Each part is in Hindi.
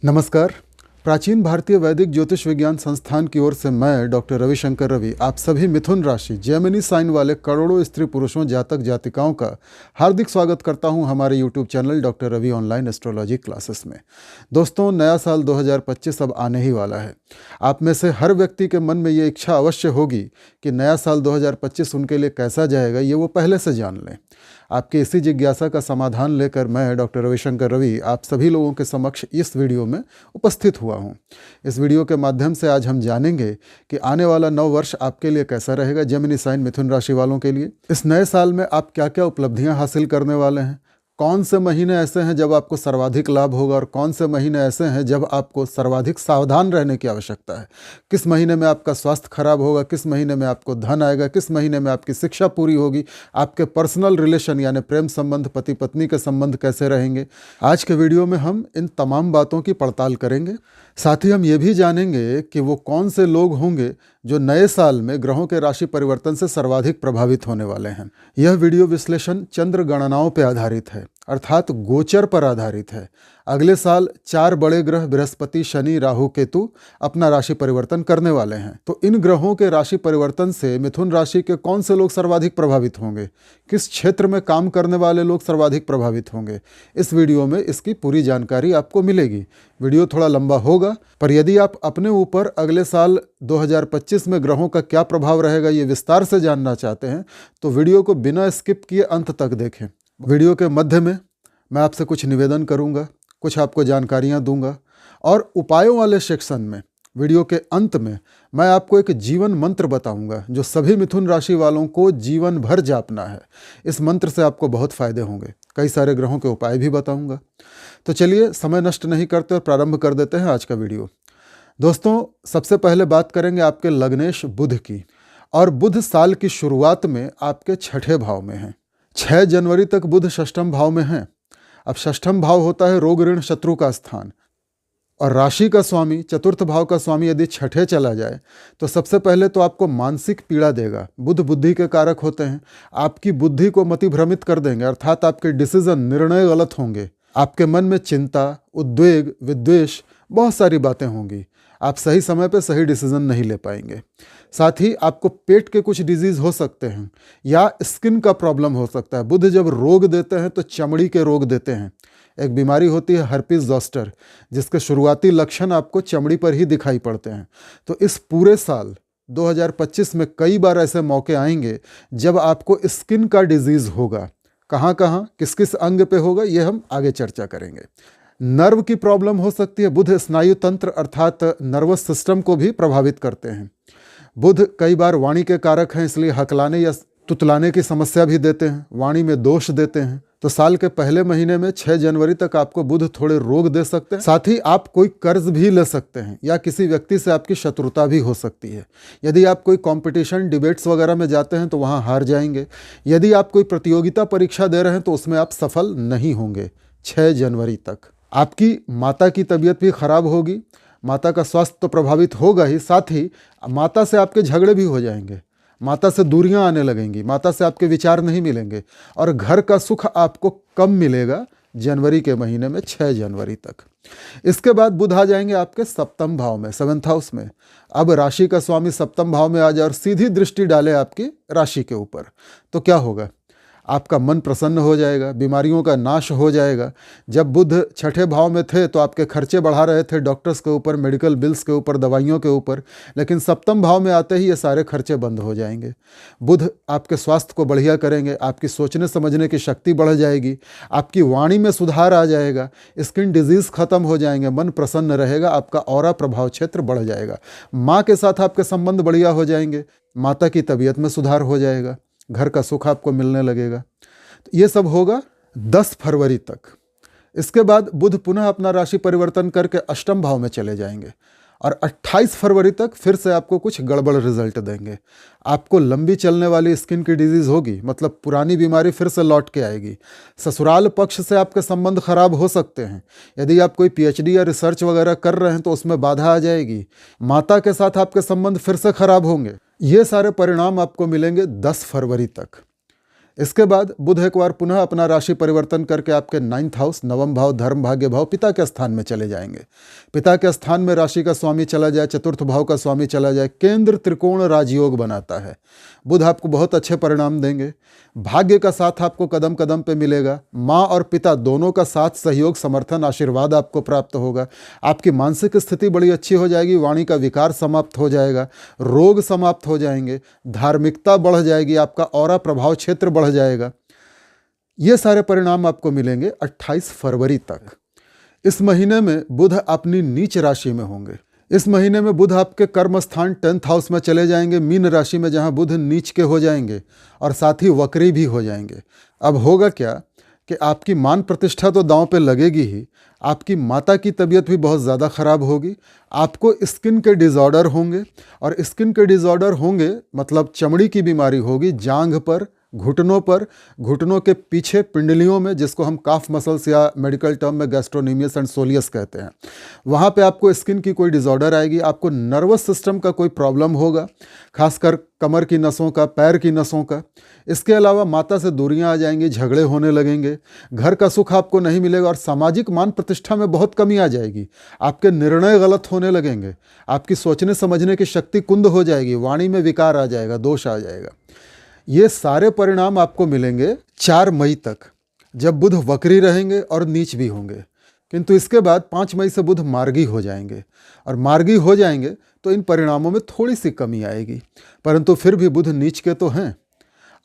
नमस्कार। प्राचीन भारतीय वैदिक ज्योतिष विज्ञान संस्थान की ओर से मैं डॉक्टर रविशंकर रवि आप सभी मिथुन राशि जेमिनी साइन वाले करोड़ों स्त्री पुरुषों जातक जातिकाओं का हार्दिक स्वागत करता हूं हमारे YouTube channel doctor Ravi online astrology classes में। दोस्तों, नया साल 2025 अब आने ही वाला है। आप में से हर व्यक्ति के मन में ये इच्छा अवश्य होगी कि नया साल 2025 उनके लिए कैसा जाएगा, ये वो पहले से जान लें। आपकी इसी जिज्ञासा का समाधान लेकर मैं डॉक्टर रविशंकर रवि आप सभी लोगों के समक्ष इस वीडियो में उपस्थित हुआ हूं। इस वीडियो के माध्यम से आज हम जानेंगे कि आने वाला नव वर्ष आपके लिए कैसा रहेगा, जेमिनी साइन मिथुन राशि वालों के लिए। इस नए साल में आप क्या क्या उपलब्धियां हासिल करने वाले हैं, कौन से महीने ऐसे हैं जब आपको सर्वाधिक लाभ होगा और कौन से महीने ऐसे हैं जब आपको सर्वाधिक सावधान रहने की आवश्यकता है, किस महीने में आपका स्वास्थ्य खराब होगा, किस महीने में आपको धन आएगा, किस महीने में आपकी शिक्षा पूरी होगी, आपके पर्सनल रिलेशन यानी प्रेम संबंध, पति पत्नी के संबंध कैसे रहेंगे। आज के वीडियो में हम इन तमाम बातों की पड़ताल करेंगे। साथ ही हम ये भी जानेंगे कि वो कौन से लोग होंगे जो नए साल में ग्रहों के राशि परिवर्तन से सर्वाधिक प्रभावित होने वाले हैं। यह वीडियो विश्लेषण चंद्र गणनाओं पर आधारित है, अर्थात गोचर पर आधारित है। अगले साल 4 बड़े ग्रह बृहस्पति, शनि, राहु, केतु अपना राशि परिवर्तन करने वाले हैं। तो इन ग्रहों के राशि परिवर्तन से मिथुन राशि के कौन से लोग सर्वाधिक प्रभावित होंगे, किस क्षेत्र में काम करने वाले लोग सर्वाधिक प्रभावित होंगे, इस वीडियो में इसकी पूरी जानकारी आपको मिलेगी। वीडियो थोड़ा लंबा होगा, पर यदि आप अपने ऊपर अगले साल 2025 में ग्रहों का क्या प्रभाव रहेगा ये विस्तार से जानना चाहते हैं तो वीडियो को बिना स्किप किए अंत तक देखें। वीडियो के मध्य में मैं आपसे कुछ निवेदन करूंगा, कुछ आपको जानकारियां दूंगा और उपायों वाले सेक्शन में वीडियो के अंत में मैं आपको एक जीवन मंत्र बताऊंगा जो सभी मिथुन राशि वालों को जीवन भर जापना है। इस मंत्र से आपको बहुत फायदे होंगे। कई सारे ग्रहों के उपाय भी बताऊंगा। तो चलिए समय नष्ट नहीं करते और प्रारंभ कर देते हैं आज का वीडियो। दोस्तों, सबसे पहले बात करेंगे आपके लग्नेश बुध की, और बुध साल की शुरुआत में आपके छठे भाव में है। 6 जनवरी तक बुध षष्ठम भाव में है। अब षष्ठम भाव होता है रोग ऋण शत्रु का स्थान, और राशि का स्वामी, चतुर्थ भाव का स्वामी यदि छठे चला जाए तो सबसे पहले तो आपको मानसिक पीड़ा देगा। बुध बुद्धि के कारक होते हैं, आपकी बुद्धि को मतिभ्रमित कर देंगे, अर्थात आपके डिसीजन, निर्णय गलत होंगे। आपके मन में चिंता, उद्वेग, विद्वेष, बहुत सारी बातें होंगी। आप सही समय पे सही डिसीजन नहीं ले पाएंगे। साथ ही आपको पेट के कुछ डिजीज हो सकते हैं या स्किन का प्रॉब्लम हो सकता है। बुध जब रोग देते हैं तो चमड़ी के रोग देते हैं। एक बीमारी होती है हर्पिस ज़ोस्टर, जिसके शुरुआती लक्षण आपको चमड़ी पर ही दिखाई पड़ते हैं। तो इस पूरे साल 2025 में कई बार ऐसे मौके आएंगे जब आपको स्किन का डिजीज होगा। कहाँ कहाँ, किस किस अंग पे होगा, ये हम आगे चर्चा करेंगे। नर्व की प्रॉब्लम हो सकती है। बुध स्नायु तंत्र अर्थात नर्वस सिस्टम को भी प्रभावित करते हैं। बुध कई बार वाणी के कारक हैं, इसलिए हकलाने या तुतलाने की समस्या भी देते हैं, वाणी में दोष देते हैं। तो साल के पहले महीने में 6 जनवरी तक आपको बुध थोड़े रोग दे सकते हैं। साथ ही आप कोई कर्ज भी ले सकते हैं या किसी व्यक्ति से आपकी शत्रुता भी हो सकती है। यदि आप कोई कंपटीशन, डिबेट्स वगैरह में जाते हैं तो वहाँ हार जाएंगे। यदि आप कोई प्रतियोगिता परीक्षा दे रहे हैं तो उसमें आप सफल नहीं होंगे 6 जनवरी तक। आपकी माता की तबीयत भी खराब होगी, माता का स्वास्थ्य तो प्रभावित होगा ही, साथ ही माता से आपके झगड़े भी हो जाएंगे, माता से दूरियां आने लगेंगी, माता से आपके विचार नहीं मिलेंगे और घर का सुख आपको कम मिलेगा जनवरी के महीने में 6 जनवरी तक। इसके बाद बुध आ जाएंगे आपके सप्तम भाव में, 7th हाउस में। अब राशि का स्वामी सप्तम भाव में आ जाए और सीधी दृष्टि डाले आपकी राशि के ऊपर, तो क्या होगा? आपका मन प्रसन्न हो जाएगा, बीमारियों का नाश हो जाएगा। जब बुध छठे भाव में थे तो आपके खर्चे बढ़ा रहे थे डॉक्टर्स के ऊपर, मेडिकल बिल्स के ऊपर, दवाइयों के ऊपर, लेकिन सप्तम भाव में आते ही ये सारे खर्चे बंद हो जाएंगे। बुध आपके स्वास्थ्य को बढ़िया करेंगे, आपकी सोचने समझने की शक्ति बढ़ जाएगी, आपकी वाणी में सुधार आ जाएगा, स्किन डिजीज खत्म हो जाएंगे, मन प्रसन्न रहेगा, आपका ऑरा प्रभाव क्षेत्र बढ़ जाएगा, माँ के साथ आपके संबंध बढ़िया हो जाएंगे, माता की तबीयत में सुधार हो जाएगा, घर का सुख आपको मिलने लगेगा। तो ये सब होगा 10 फरवरी तक। इसके बाद बुध पुनः अपना राशि परिवर्तन करके अष्टम भाव में चले जाएंगे और 28 फरवरी तक फिर से आपको कुछ गड़बड़ रिजल्ट देंगे। आपको लंबी चलने वाली स्किन की डिजीज होगी, मतलब पुरानी बीमारी फिर से लौट के आएगी। ससुराल पक्ष से आपके संबंध खराब हो सकते हैं। यदि आप कोई पीएचडी या रिसर्च वगैरह कर रहे हैं तो उसमें बाधा आ जाएगी। माता के साथ आपके संबंध फिर से खराब होंगे। ये सारे परिणाम आपको मिलेंगे 10 फरवरी तक। इसके बाद बुध एक बार पुनः अपना राशि परिवर्तन करके आपके 9th हाउस, नवम भाव, धर्म भाग्य भाव, पिता के स्थान में चले जाएंगे। पिता के स्थान में राशि का स्वामी चला जाए, चतुर्थ भाव का स्वामी चला जाए, केंद्र त्रिकोण राजयोग बनाता है। बुध आपको बहुत अच्छे परिणाम देंगे। भाग्य का साथ आपको कदम कदम पे मिलेगा। माँ और पिता दोनों का साथ, सहयोग, समर्थन, आशीर्वाद आपको प्राप्त होगा। आपकी मानसिक स्थिति बड़ी अच्छी हो जाएगी। वाणी का विकार समाप्त हो जाएगा, रोग समाप्त हो जाएंगे, धार्मिकता बढ़ जाएगी, आपका ऑरा प्रभाव क्षेत्र बढ़ जाएगा। ये सारे परिणाम आपको मिलेंगे 28 फरवरी तक। इस महीने में बुध अपनी नीच राशि में होंगे। इस महीने में बुध आपके कर्म स्थान 10th हाउस में चले जाएंगे, मीन राशि में, जहां बुध नीच के हो जाएंगे और साथ ही वक्री भी हो जाएंगे। अब होगा क्या कि आपकी मान प्रतिष्ठा तो दांव पे लगेगी ही, आपकी माता की तबीयत भी बहुत ज़्यादा खराब होगी। आपको स्किन के डिज़ॉर्डर होंगे, और स्किन के डिज़ॉर्डर होंगे मतलब चमड़ी की बीमारी होगी, जांघ पर, घुटनों पर, घुटनों के पीछे पिंडलियों में, जिसको हम काफ मसल्स या मेडिकल टर्म में गैस्ट्रोनीमियस एंड सोलियस कहते हैं। वहाँ पे आपको स्किन की कोई डिज़ॉर्डर आएगी। आपको नर्वस सिस्टम का कोई प्रॉब्लम होगा, खासकर कमर की नसों का, पैर की नसों का। इसके अलावा माता से दूरियां आ जाएंगी, झगड़े होने लगेंगे, घर का सुख आपको नहीं मिलेगा, और सामाजिक मान प्रतिष्ठा में बहुत कमी आ जाएगी। आपके निर्णय गलत होने लगेंगे, आपकी सोचने समझने की शक्ति कुंद हो जाएगी, वाणी में विकार आ जाएगा, दोष आ जाएगा। ये सारे परिणाम आपको मिलेंगे 4 मई तक, जब बुध वक्री रहेंगे और नीच भी होंगे। किंतु इसके बाद 5 मई से बुध मार्गी हो जाएंगे, और मार्गी हो जाएंगे तो इन परिणामों में थोड़ी सी कमी आएगी, परंतु फिर भी बुध नीच के तो हैं।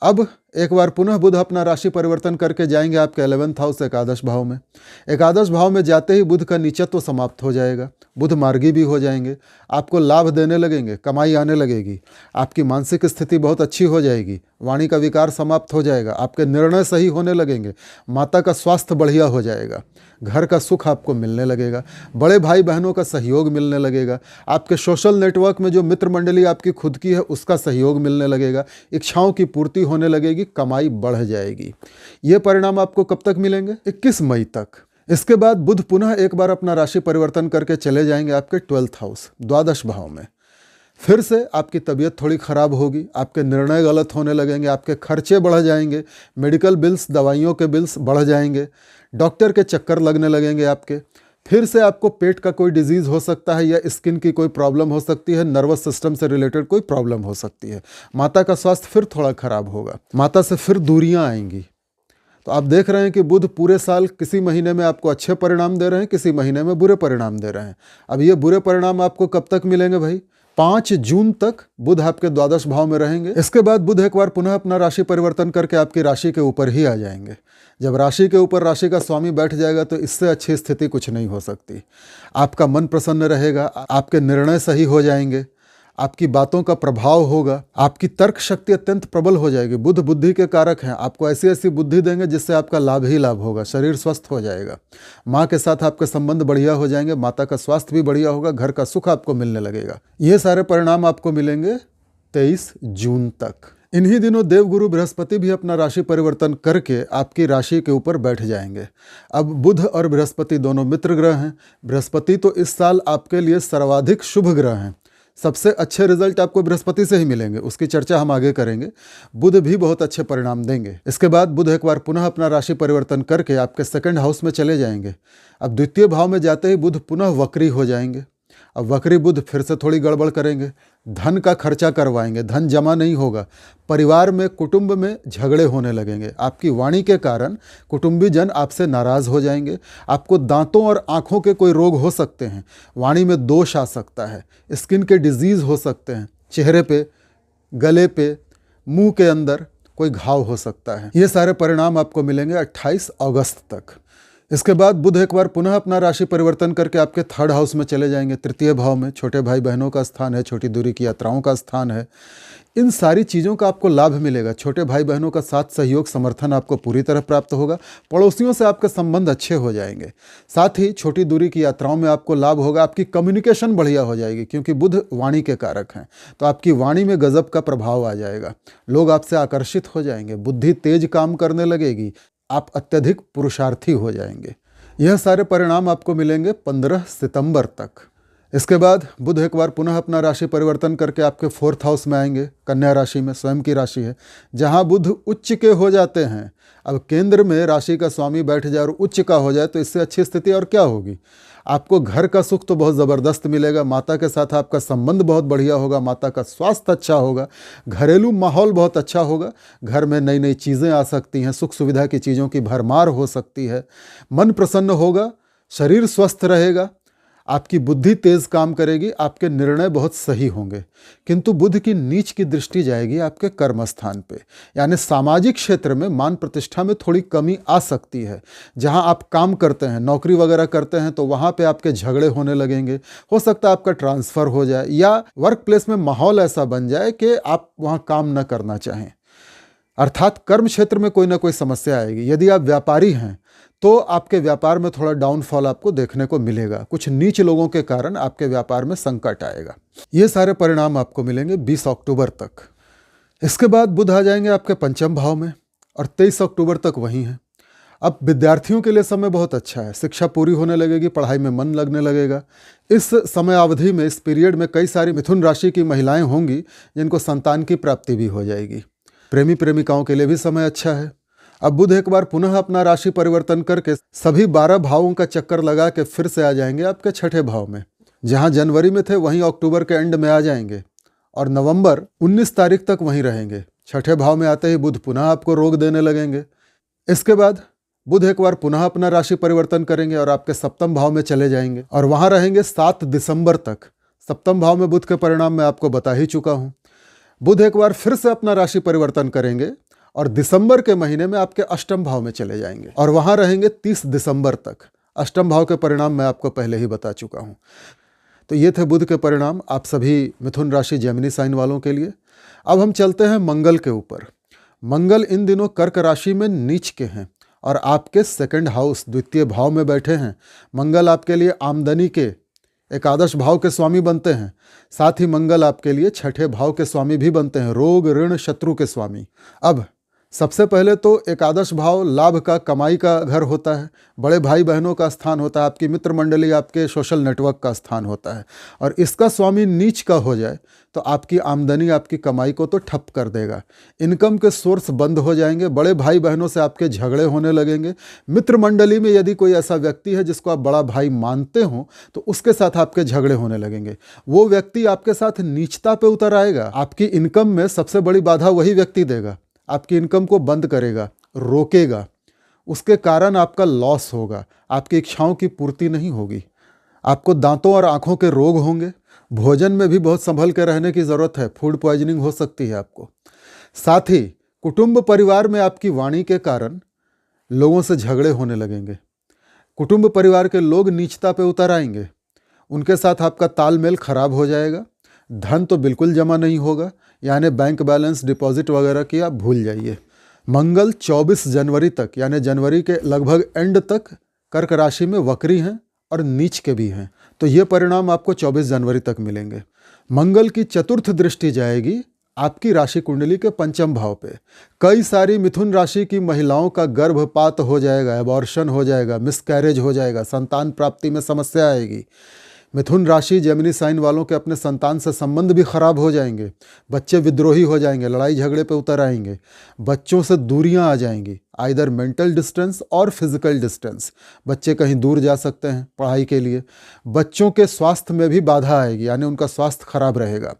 अब एक बार पुनः बुध अपना राशि परिवर्तन करके जाएंगे आपके 11th हाउस, एकादश भाव में। एकादश भाव में जाते ही बुध का नीचत्व समाप्त हो जाएगा, बुध मार्गी भी हो जाएंगे, आपको लाभ देने लगेंगे, कमाई आने लगेगी, आपकी मानसिक स्थिति बहुत अच्छी हो जाएगी, वाणी का विकार समाप्त हो जाएगा, आपके निर्णय सही होने लगेंगे, माता का स्वास्थ्य बढ़िया हो जाएगा, घर का सुख आपको मिलने लगेगा, बड़े भाई बहनों का सहयोग मिलने लगेगा, आपके सोशल नेटवर्क में जो मित्र मंडली आपकी खुद की है उसका सहयोग मिलने लगेगा, इच्छाओं की पूर्ति होने लगेगी, कमाई बढ़ जाएगी। ये परिणाम आपको कब तक मिलेंगे? 21 मई तक। इसके बाद बुध पुनः एक बार अपना राशि परिवर्तन करके चले जाएंगे आपके 12th हाउस, द्वादश भाव में। फिर से आपकी तबीयत थोड़ी ख़राब होगी, आपके निर्णय गलत होने लगेंगे, आपके खर्चे बढ़ जाएंगे, मेडिकल बिल्स, दवाइयों के बिल्स बढ़ जाएंगे, डॉक्टर के चक्कर लगने लगेंगे आपके। फिर से आपको पेट का कोई डिजीज़ हो सकता है, या स्किन की कोई प्रॉब्लम हो सकती है, नर्वस सिस्टम से रिलेटेड कोई प्रॉब्लम हो सकती है। माता का स्वास्थ्य फिर थोड़ा खराब होगा, माता से फिर दूरियां आएंगी। तो आप देख रहे हैं कि बुध पूरे साल किसी महीने में आपको अच्छे परिणाम दे रहे हैं, किसी महीने में बुरे परिणाम दे रहे हैं। अब ये बुरे परिणाम आपको कब तक मिलेंगे भाई? 5 जून तक बुध आपके द्वादश भाव में रहेंगे। इसके बाद बुध एक बार पुनः अपना राशि परिवर्तन करके आपकी राशि के ऊपर ही आ जाएंगे। जब राशि के ऊपर राशि का स्वामी बैठ जाएगा तो इससे अच्छी स्थिति कुछ नहीं हो सकती। आपका मन प्रसन्न रहेगा, आपके निर्णय सही हो जाएंगे, आपकी बातों का प्रभाव होगा, आपकी तर्क शक्ति अत्यंत प्रबल हो जाएगी। बुध बुद्धि के कारक हैं, आपको ऐसी ऐसी बुद्धि देंगे जिससे आपका लाभ ही लाभ होगा, शरीर स्वस्थ हो जाएगा, माँ के साथ आपके संबंध बढ़िया हो जाएंगे, माता का स्वास्थ्य भी बढ़िया होगा, घर का सुख आपको मिलने लगेगा। ये सारे परिणाम आपको मिलेंगे 23 जून तक। इन्हीं दिनों देवगुरु बृहस्पति भी अपना राशि परिवर्तन करके आपकी राशि के ऊपर बैठ जाएंगे। अब बुध और बृहस्पति दोनों मित्र ग्रह हैं। बृहस्पति तो इस साल आपके लिए सर्वाधिक शुभ ग्रह हैं, सबसे अच्छे रिजल्ट आपको बृहस्पति से ही मिलेंगे, उसकी चर्चा हम आगे करेंगे। बुध भी बहुत अच्छे परिणाम देंगे। इसके बाद बुध एक बार पुनः अपना राशि परिवर्तन करके आपके 2nd हाउस में चले जाएंगे। अब द्वितीय भाव में जाते ही बुध पुनः वक्री हो जाएंगे। अब वक्री बुध फिर से थोड़ी गड़बड़ करेंगे, धन का खर्चा करवाएंगे, धन जमा नहीं होगा, परिवार में, कुटुंब में झगड़े होने लगेंगे, आपकी वाणी के कारण कुटुंबीजन आपसे नाराज़ हो जाएंगे, आपको दांतों और आँखों के कोई रोग हो सकते हैं, वाणी में दोष आ सकता है, स्किन के डिजीज़ हो सकते हैं, चेहरे पे, गले पे, मुंह के अंदर कोई घाव हो सकता है। ये सारे परिणाम आपको मिलेंगे 28 अगस्त तक। इसके बाद बुध एक बार पुनः अपना राशि परिवर्तन करके आपके 3rd हाउस में चले जाएंगे, तृतीय भाव में। छोटे भाई बहनों का स्थान है, छोटी दूरी की यात्राओं का स्थान है। इन सारी चीज़ों का आपको लाभ मिलेगा। छोटे भाई बहनों का साथ, सहयोग, समर्थन आपको पूरी तरह प्राप्त होगा। पड़ोसियों से आपके संबंध अच्छे हो जाएंगे। साथ ही छोटी दूरी की यात्राओं में आपको लाभ होगा। आपकी कम्युनिकेशन बढ़िया हो जाएगी, क्योंकि बुध वाणी के कारक हैं, तो आपकी वाणी में गजब का प्रभाव आ जाएगा। लोग आपसे आकर्षित हो जाएंगे, बुद्धि तेज काम करने लगेगी, आप अत्यधिक पुरुषार्थी हो जाएंगे। यह सारे परिणाम आपको मिलेंगे 15 सितंबर तक। इसके बाद बुध एक बार पुनः अपना राशि परिवर्तन करके आपके 4th हाउस में आएंगे, कन्या राशि में, स्वयं की राशि है, जहां बुध उच्च के हो जाते हैं। अब केंद्र में राशि का स्वामी बैठ जाए और उच्च का हो जाए तो इससे अच्छी स्थिति और क्या होगी। आपको घर का सुख तो बहुत ज़बरदस्त मिलेगा, माता के साथ आपका संबंध बहुत बढ़िया होगा, माता का स्वास्थ्य अच्छा होगा, घरेलू माहौल बहुत अच्छा होगा, घर में नई नई चीज़ें आ सकती हैं, सुख सुविधा की चीज़ों की भरमार हो सकती है, मन प्रसन्न होगा, शरीर स्वस्थ रहेगा, आपकी बुद्धि तेज काम करेगी, आपके निर्णय बहुत सही होंगे। किंतु बुध की नीच की दृष्टि जाएगी आपके कर्म स्थान पे, यानी सामाजिक क्षेत्र में मान प्रतिष्ठा में थोड़ी कमी आ सकती है। जहां आप काम करते हैं, नौकरी वगैरह करते हैं, तो वहां पे आपके झगड़े होने लगेंगे, हो सकता है आपका ट्रांसफ़र हो जाए या वर्क प्लेस में माहौल ऐसा बन जाए कि आप वहां काम न करना चाहें। अर्थात कर्म क्षेत्र में कोई ना कोई समस्या आएगी। यदि आप व्यापारी हैं तो आपके व्यापार में थोड़ा डाउनफॉल आपको देखने को मिलेगा, कुछ नीच लोगों के कारण आपके व्यापार में संकट आएगा। ये सारे परिणाम आपको मिलेंगे 20 अक्टूबर तक। इसके बाद बुध आ जाएंगे आपके पंचम भाव में और 23 अक्टूबर तक वहीं हैं। अब विद्यार्थियों के लिए समय बहुत अच्छा है, शिक्षा पूरी होने लगेगी, पढ़ाई में मन लगने लगेगा। इस समय अवधि में, इस पीरियड में कई सारी मिथुन राशि की महिलाएं होंगी जिनको संतान की प्राप्ति भी हो जाएगी। प्रेमी प्रेमिकाओं के लिए भी समय अच्छा है। अब बुध एक बार पुनः अपना राशि परिवर्तन करके सभी 12 भावों का चक्कर लगा के फिर से आ जाएंगे आपके छठे भाव में। जहां जनवरी में थे वहीं अक्टूबर के एंड में आ जाएंगे और नवंबर 19 तारीख तक वहीं रहेंगे। छठे भाव में आते ही बुध पुनः आपको रोग देने लगेंगे। इसके बाद बुध एक बार पुनः अपना राशि परिवर्तन करेंगे और आपके सप्तम भाव में चले जाएंगे और वहां रहेंगे 7 दिसंबर तक। सप्तम भाव में बुध के परिणाम मैं आपको बता ही चुका हूं। बुध एक बार फिर से अपना राशि परिवर्तन करेंगे और दिसंबर के महीने में आपके अष्टम भाव में चले जाएंगे और वहां रहेंगे 30 दिसंबर तक। अष्टम भाव के परिणाम मैं आपको पहले ही बता चुका हूं। तो ये थे बुध के परिणाम आप सभी मिथुन राशि जेमिनी साइन वालों के लिए। अब हम चलते हैं मंगल के ऊपर। मंगल इन दिनों कर्क राशि में नीच के हैं और आपके सेकंड हाउस, द्वितीय भाव में बैठे हैं। मंगल आपके लिए आमदनी के एकादश भाव के स्वामी बनते हैं, साथ ही मंगल आपके लिए छठे भाव के स्वामी भी बनते हैं, रोग ऋण शत्रु के स्वामी। अब सबसे पहले तो एकादश भाव लाभ का, कमाई का घर होता है, बड़े भाई बहनों का स्थान होता है, आपकी मित्र मंडली, आपके सोशल नेटवर्क का स्थान होता है। और इसका स्वामी नीच का हो जाए तो आपकी आमदनी, आपकी कमाई को तो ठप कर देगा। इनकम के सोर्स बंद हो जाएंगे, बड़े भाई बहनों से आपके झगड़े होने लगेंगे। मित्र मंडली में यदि कोई ऐसा व्यक्ति है जिसको आप बड़ा भाई मानते हो तो उसके साथ आपके झगड़े होने लगेंगे। वो व्यक्ति आपके साथ नीचता पे उतर आएगा। आपकी इनकम में सबसे बड़ी बाधा वही व्यक्ति देगा, आपकी इनकम को बंद करेगा, रोकेगा। उसके कारण आपका लॉस होगा, आपकी इच्छाओं की पूर्ति नहीं होगी, आपको दांतों और आंखों के रोग होंगे। भोजन में भी बहुत संभल के रहने की ज़रूरत है, फूड पॉइजनिंग हो सकती है आपको। साथ ही कुटुंब परिवार में आपकी वाणी के कारण लोगों से झगड़े होने लगेंगे। कुटुंब परिवार के लोग नीचता पे उतर आएंगे, उनके साथ आपका तालमेल खराब हो जाएगा। धन तो बिल्कुल जमा नहीं होगा, यानी बैंक बैलेंस, डिपॉजिट वगैरह की आप भूल जाइए। मंगल 24 जनवरी तक, यानी जनवरी के लगभग एंड तक कर्क राशि में वक्री हैं और नीच के भी हैं। तो ये परिणाम आपको 24 जनवरी तक मिलेंगे। मंगल की चतुर्थ दृष्टि जाएगी आपकी राशि कुंडली के पंचम भाव पे। कई सारी मिथुन राशि की महिलाओं का गर्भपात हो जाएगा, एबॉर्शन हो जाएगा, मिसकैरेज हो जाएगा, संतान प्राप्ति में समस्या आएगी। मिथुन राशि जेमिनी साइन वालों के अपने संतान से संबंध भी खराब हो जाएंगे, बच्चे विद्रोही हो जाएंगे, लड़ाई झगड़े पे उतर आएंगे, बच्चों से दूरियां आ जाएंगी, आइदर मेंटल डिस्टेंस और फिजिकल डिस्टेंस। बच्चे कहीं दूर जा सकते हैं पढ़ाई के लिए। बच्चों के स्वास्थ्य में भी बाधा आएगी, यानी उनका स्वास्थ्य खराब रहेगा।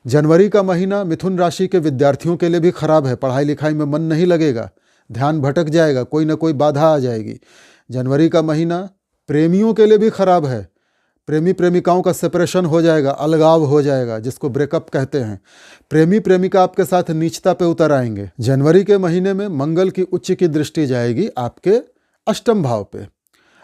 जनवरी का महीना मिथुन राशि के विद्यार्थियों के लिए भी खराब है, पढ़ाई लिखाई में मन नहीं लगेगा, ध्यान भटक जाएगा, कोई ना कोई बाधा आ जाएगी। जनवरी का महीना प्रेमियों के लिए भी खराब है, प्रेमी प्रेमिकाओं का सेपरेशन हो जाएगा, अलगाव हो जाएगा, जिसको ब्रेकअप कहते हैं। प्रेमी प्रेमिका आपके साथ नीचता पे उतर आएंगे। जनवरी के महीने में मंगल की उच्च की दृष्टि जाएगी आपके अष्टम भाव पे।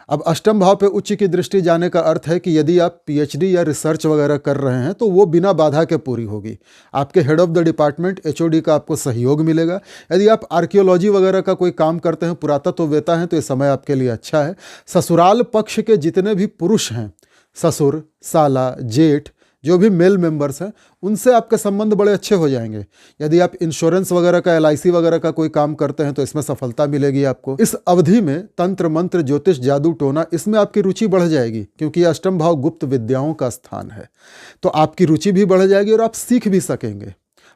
अब अष्टम भाव पे उच्च की दृष्टि जाने का अर्थ है कि यदि आप पीएचडी या रिसर्च वगैरह कर रहे हैं तो वो बिना बाधा के पूरी होगी। आपके head of the department HOD का आपको सहयोग मिलेगा। यदि आप आर्कियोलॉजी वगैरह का कोई काम करते हैं, पुरातत्ववेता हैं, तो ये समय आपके लिए अच्छा है। ससुराल पक्ष के जितने भी पुरुष हैं, ससुर, साला, जेठ, जो भी मेल मेंबर्स हैं उनसे आपके संबंध बड़े अच्छे हो जाएंगे। यदि आप इंश्योरेंस वगैरह का, LIC वगैरह का कोई काम करते हैं तो इसमें सफलता मिलेगी आपको। इस अवधि में तंत्र मंत्र, ज्योतिष, जादू टोना, इसमें आपकी रुचि बढ़ जाएगी, क्योंकि यह अष्टम भाव गुप्त विद्याओं का स्थान है। तो आपकी रुचि भी बढ़ जाएगी और आप सीख भी सकेंगे,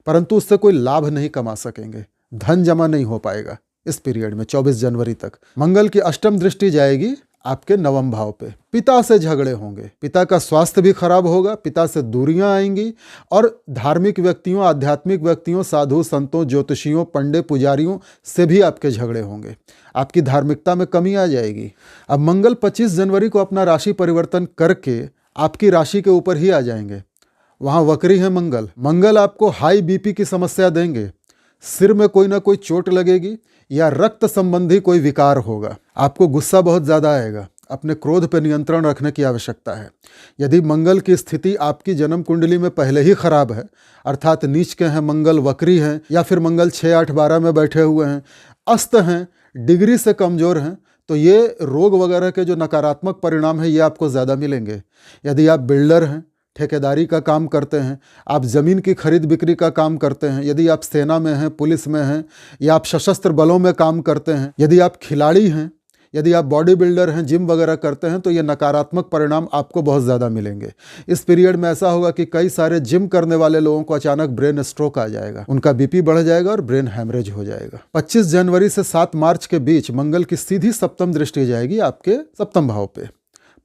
परंतु उससे कोई लाभ नहीं कमा सकेंगे, धन जमा नहीं हो पाएगा। इस पीरियड में 24 जनवरी तक मंगल की अष्टम दृष्टि जाएगी आपके नवम भाव पे। पिता से झगड़े होंगे, पिता का स्वास्थ्य भी खराब होगा, पिता से दूरियां आएंगी और धार्मिक व्यक्तियों, आध्यात्मिक व्यक्तियों, साधु संतों, ज्योतिषियों, पंडित, पुजारियों से भी आपके झगड़े होंगे। आपकी धार्मिकता में कमी आ जाएगी। अब मंगल 25 जनवरी को अपना राशि परिवर्तन करके आपकी राशि के ऊपर ही आ जाएंगे। वहां वक्री है मंगल। मंगल आपको हाई BP की समस्या देंगे, सिर में कोई ना कोई चोट लगेगी या रक्त संबंधी कोई विकार होगा। आपको गुस्सा बहुत ज़्यादा आएगा, अपने क्रोध पर नियंत्रण रखने की आवश्यकता है। यदि मंगल की स्थिति आपकी जन्म कुंडली में पहले ही खराब है, अर्थात नीच के हैं, मंगल वक्री हैं, या फिर मंगल 6, 8, 12 में बैठे हुए हैं, अस्त हैं, डिग्री से कमज़ोर हैं, तो ये रोग वगैरह के जो नकारात्मक परिणाम है ये आपको ज़्यादा मिलेंगे। यदि आप बिल्डर हैं, ठेकेदारी का काम करते हैं, आप ज़मीन की खरीद बिक्री का काम करते हैं, यदि आप सेना में हैं, पुलिस में हैं, या आप सशस्त्र बलों में काम करते हैं, यदि आप खिलाड़ी हैं, यदि आप बॉडी बिल्डर हैं, जिम वगैरह करते हैं, तो ये नकारात्मक परिणाम आपको बहुत ज़्यादा मिलेंगे। इस पीरियड में ऐसा होगा कि कई सारे जिम करने वाले लोगों को अचानक ब्रेन स्ट्रोक आ जाएगा, उनका BP बढ़ जाएगा और ब्रेन हैमरेज हो जाएगा। 25 जनवरी से 7 मार्च के बीच मंगल की सीधी सप्तम दृष्टि जाएगी आपके सप्तम भाव पे।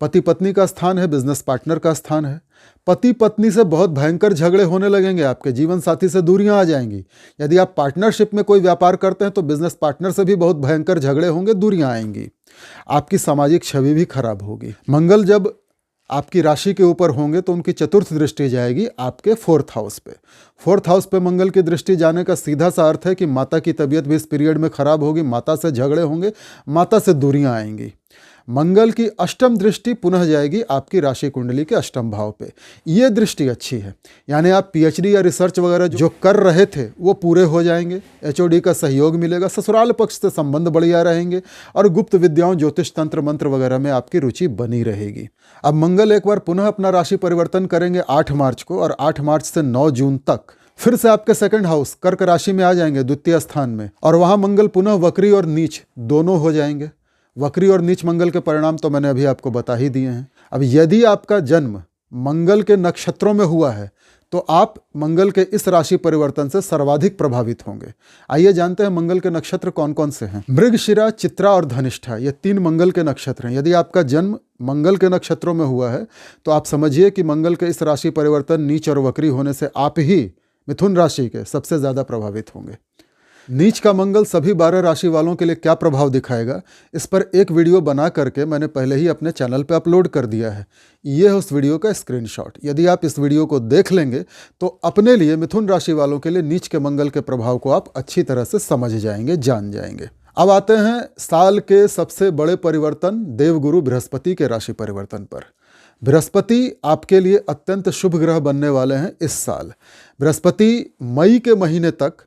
पति पत्नी का स्थान है, बिजनेस पार्टनर का स्थान है। पति पत्नी से बहुत भयंकर झगड़े होने लगेंगे, आपके जीवन साथी से दूरियां आ जाएंगी। यदि आप पार्टनरशिप में कोई व्यापार करते हैं तो बिजनेस पार्टनर से भी बहुत भयंकर झगड़े होंगे, दूरियां आएंगी। आपकी सामाजिक छवि भी खराब होगी। मंगल जब आपकी राशि के ऊपर होंगे तो उनकी चतुर्थ दृष्टि जाएगी आपके 4th हाउस पे। 4th हाउस पे मंगल की दृष्टि जाने का सीधा सा अर्थ है कि माता की तबीयत भी इस पीरियड में खराब होगी, माता से झगड़े होंगे, माता से दूरियां आएंगी। मंगल की अष्टम दृष्टि पुनः जाएगी आपकी राशि कुंडली के अष्टम भाव पे। ये दृष्टि अच्छी है, यानी आप PhD या रिसर्च वगैरह जो कर रहे थे वो पूरे हो जाएंगे, HOD का सहयोग मिलेगा, ससुराल पक्ष से संबंध बढ़िया रहेंगे और गुप्त विद्याओं, ज्योतिष, तंत्र मंत्र वगैरह में आपकी रुचि बनी रहेगी। अब मंगल एक बार पुनः अपना राशि परिवर्तन करेंगे 8 मार्च को, और 8 मार्च से 9 जून तक फिर से आपके 2nd हाउस कर्क राशि में आ जाएंगे, द्वितीय स्थान में, और वहां मंगल पुनः वक्री और नीच दोनों हो जाएंगे। वक्री और नीच मंगल के परिणाम तो मैंने अभी आपको बता ही दिए हैं। अब यदि आपका जन्म मंगल के नक्षत्रों में हुआ है तो आप मंगल के इस राशि परिवर्तन से सर्वाधिक प्रभावित होंगे। आइए जानते हैं मंगल के नक्षत्र कौन कौन से हैं। मृगशिरा, चित्रा और धनिष्ठा, ये 3 मंगल के नक्षत्र हैं। यदि आपका जन्म मंगल के नक्षत्रों में हुआ है तो आप समझिए कि मंगल के इस राशि परिवर्तन, नीच और वक्री होने से आप ही मिथुन राशि के सबसे ज़्यादा प्रभावित होंगे। नीच का मंगल सभी 12 राशि वालों के लिए क्या प्रभाव दिखाएगा, इस पर एक वीडियो बना करके मैंने पहले ही अपने चैनल पर अपलोड कर दिया है। ये है उस वीडियो का स्क्रीनशॉट। यदि आप इस वीडियो को देख लेंगे तो अपने लिए मिथुन राशि वालों के लिए नीच के मंगल के प्रभाव को आप अच्छी तरह से समझ जाएंगे, जान जाएंगे। अब आते हैं साल के सबसे बड़े परिवर्तन, देवगुरु बृहस्पति के राशि परिवर्तन पर। बृहस्पति आपके लिए अत्यंत शुभ ग्रह बनने वाले हैं इस साल। बृहस्पति मई के महीने तक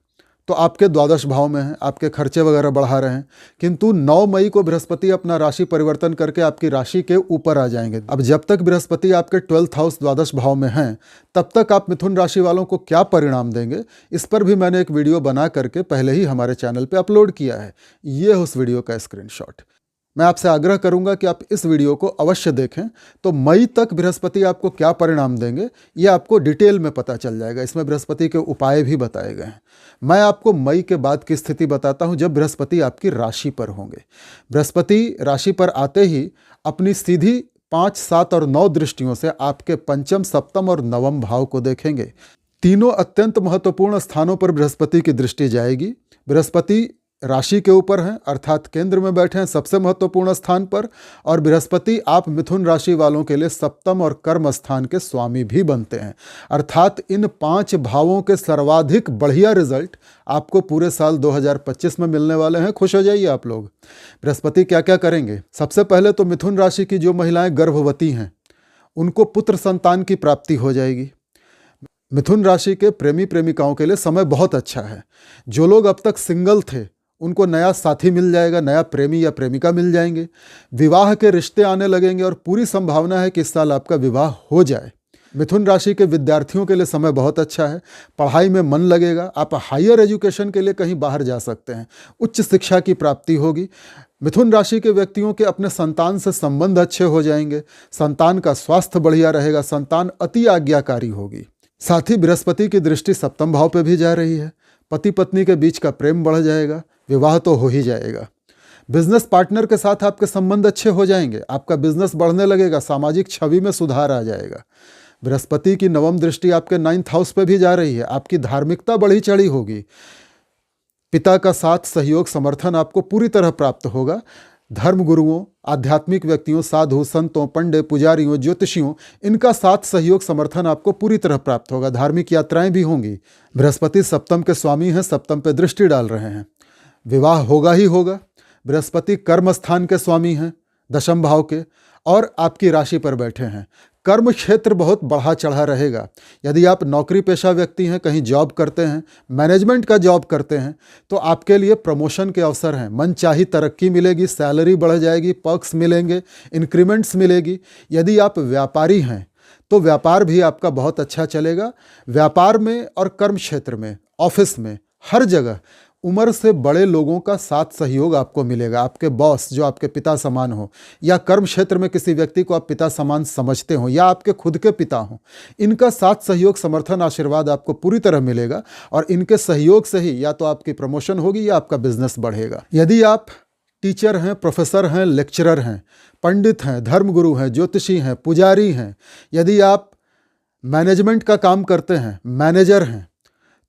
तो आपके द्वादश भाव में हैं, आपके खर्चे वगैरह बढ़ा रहे हैं, किंतु 9 मई को बृहस्पति अपना राशि परिवर्तन करके आपकी राशि के ऊपर आ जाएंगे। अब जब तक बृहस्पति आपके 12th हाउस द्वादश भाव में हैं, तब तक आप मिथुन राशि वालों को क्या परिणाम देंगे, इस पर भी मैंने एक वीडियो बना करके पहले ही हमारे चैनल पर अपलोड किया है। ये है उस वीडियो का स्क्रीनशॉट। मैं आपसे आग्रह करूंगा कि आप इस वीडियो को अवश्य देखें, तो मई तक बृहस्पति आपको क्या परिणाम देंगे ये आपको डिटेल में पता चल जाएगा। इसमें बृहस्पति के उपाय भी बताए गए हैं। मैं आपको मई के बाद की स्थिति बताता हूं जब बृहस्पति आपकी राशि पर होंगे। बृहस्पति राशि पर आते ही अपनी सीधी 5, 7 और 9 दृष्टियों से आपके पंचम, सप्तम और नवम भाव को देखेंगे। तीनों अत्यंत महत्वपूर्ण स्थानों पर बृहस्पति की दृष्टि जाएगी। बृहस्पति राशि के ऊपर हैं, अर्थात केंद्र में बैठे हैं सबसे महत्वपूर्ण स्थान पर, और बृहस्पति आप मिथुन राशि वालों के लिए सप्तम और कर्म स्थान के स्वामी भी बनते हैं। अर्थात इन 5 भावों के सर्वाधिक बढ़िया रिजल्ट आपको पूरे साल 2025 में मिलने वाले हैं। खुश हो जाइए आप लोग। बृहस्पति क्या क्या करेंगे? सबसे पहले तो मिथुन राशि की जो महिलाएं गर्भवती हैं उनको पुत्र संतान की प्राप्ति हो जाएगी। मिथुन राशि के प्रेमी प्रेमिकाओं के लिए समय बहुत अच्छा है। जो लोग अब तक सिंगल थे उनको नया साथी मिल जाएगा, नया प्रेमी या प्रेमिका मिल जाएंगे। विवाह के रिश्ते आने लगेंगे और पूरी संभावना है कि इस साल आपका विवाह हो जाए। मिथुन राशि के विद्यार्थियों के लिए समय बहुत अच्छा है। पढ़ाई में मन लगेगा। आप हायर एजुकेशन के लिए कहीं बाहर जा सकते हैं। उच्च शिक्षा की प्राप्ति होगी। मिथुन राशि के व्यक्तियों के अपने संतान से संबंध अच्छे हो जाएंगे। संतान का स्वास्थ्य बढ़िया रहेगा। संतान अति आज्ञाकारी होगी। साथ ही बृहस्पति की दृष्टि सप्तम भाव पे भी जा रही है। पति पत्नी के बीच का प्रेम बढ़ जाएगा। विवाह तो हो ही जाएगा। बिजनेस पार्टनर के साथ आपके संबंध अच्छे हो जाएंगे। आपका बिजनेस बढ़ने लगेगा। सामाजिक छवि में सुधार आ जाएगा। बृहस्पति की नवम दृष्टि आपके 9th हाउस पे भी जा रही है। आपकी धार्मिकता बढ़ी चढ़ी होगी। पिता का साथ, सहयोग, समर्थन आपको पूरी तरह प्राप्त होगा। धर्म गुरुओं, आध्यात्मिक व्यक्तियों, साधु संतों, पंडित, पुजारियों, ज्योतिषियों, इनका साथ, सहयोग, समर्थन आपको पूरी तरह प्राप्त होगा। धार्मिक यात्राएं भी होंगी। बृहस्पति सप्तम के स्वामी हैं, सप्तम पे दृष्टि डाल रहे हैं। विवाह होगा ही होगा। बृहस्पति कर्म स्थान के स्वामी हैं, दशम भाव के, और आपकी राशि पर बैठे हैं। कर्म क्षेत्र बहुत बढ़ा चढ़ा रहेगा। यदि आप नौकरी पेशा व्यक्ति हैं, कहीं जॉब करते हैं, मैनेजमेंट का जॉब करते हैं, तो आपके लिए प्रमोशन के अवसर हैं। मनचाही तरक्की मिलेगी, सैलरी बढ़ जाएगी, पर्क्स मिलेंगे, इंक्रीमेंट्स मिलेगी। यदि आप व्यापारी हैं तो व्यापार भी आपका बहुत अच्छा चलेगा। व्यापार में और कर्म क्षेत्र में, ऑफिस में, हर जगह उम्र से बड़े लोगों का साथ सहयोग आपको मिलेगा। आपके बॉस जो आपके पिता समान हो, या कर्म क्षेत्र में किसी व्यक्ति को आप पिता समान समझते हो, या आपके खुद के पिता हो, इनका साथ सहयोग, समर्थन, आशीर्वाद आपको पूरी तरह मिलेगा। और इनके सहयोग से ही या तो आपकी प्रमोशन होगी या आपका बिजनेस बढ़ेगा। यदि आप टीचर हैं, प्रोफेसर हैं, लेक्चरर हैं, पंडित हैं, धर्मगुरु हैं, ज्योतिषी हैं, पुजारी हैं, यदि आप मैनेजमेंट का काम करते हैं, मैनेजर हैं,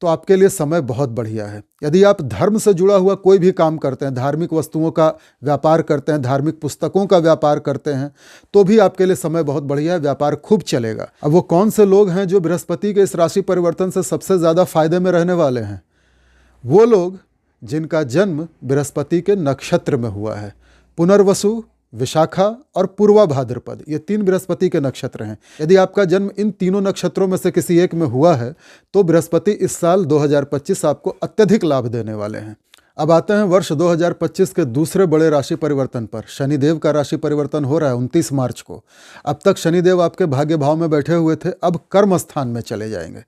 तो आपके लिए समय बहुत बढ़िया है। यदि आप धर्म से जुड़ा हुआ कोई भी काम करते हैं, धार्मिक वस्तुओं का व्यापार करते हैं, धार्मिक पुस्तकों का व्यापार करते हैं, तो भी आपके लिए समय बहुत बढ़िया है। व्यापार खूब चलेगा। अब वो कौन से लोग हैं जो बृहस्पति के इस राशि परिवर्तन से सबसे ज़्यादा फायदे में रहने वाले हैं? वो लोग जिनका जन्म बृहस्पति के नक्षत्र में हुआ है। पुनर्वसु, विशाखा और पूर्वा भाद्रपद, ये 3 बृहस्पति के नक्षत्र हैं। यदि आपका जन्म इन तीनों नक्षत्रों में से किसी एक में हुआ है तो बृहस्पति इस साल 2025 आपको अत्यधिक लाभ देने वाले हैं। अब आते हैं वर्ष 2025 के दूसरे बड़े राशि परिवर्तन पर। शनिदेव का राशि परिवर्तन हो रहा है 29 मार्च को। अब तक शनिदेव आपके भाग्य भाव में बैठे हुए थे, अब कर्म स्थान में चले जाएंगे।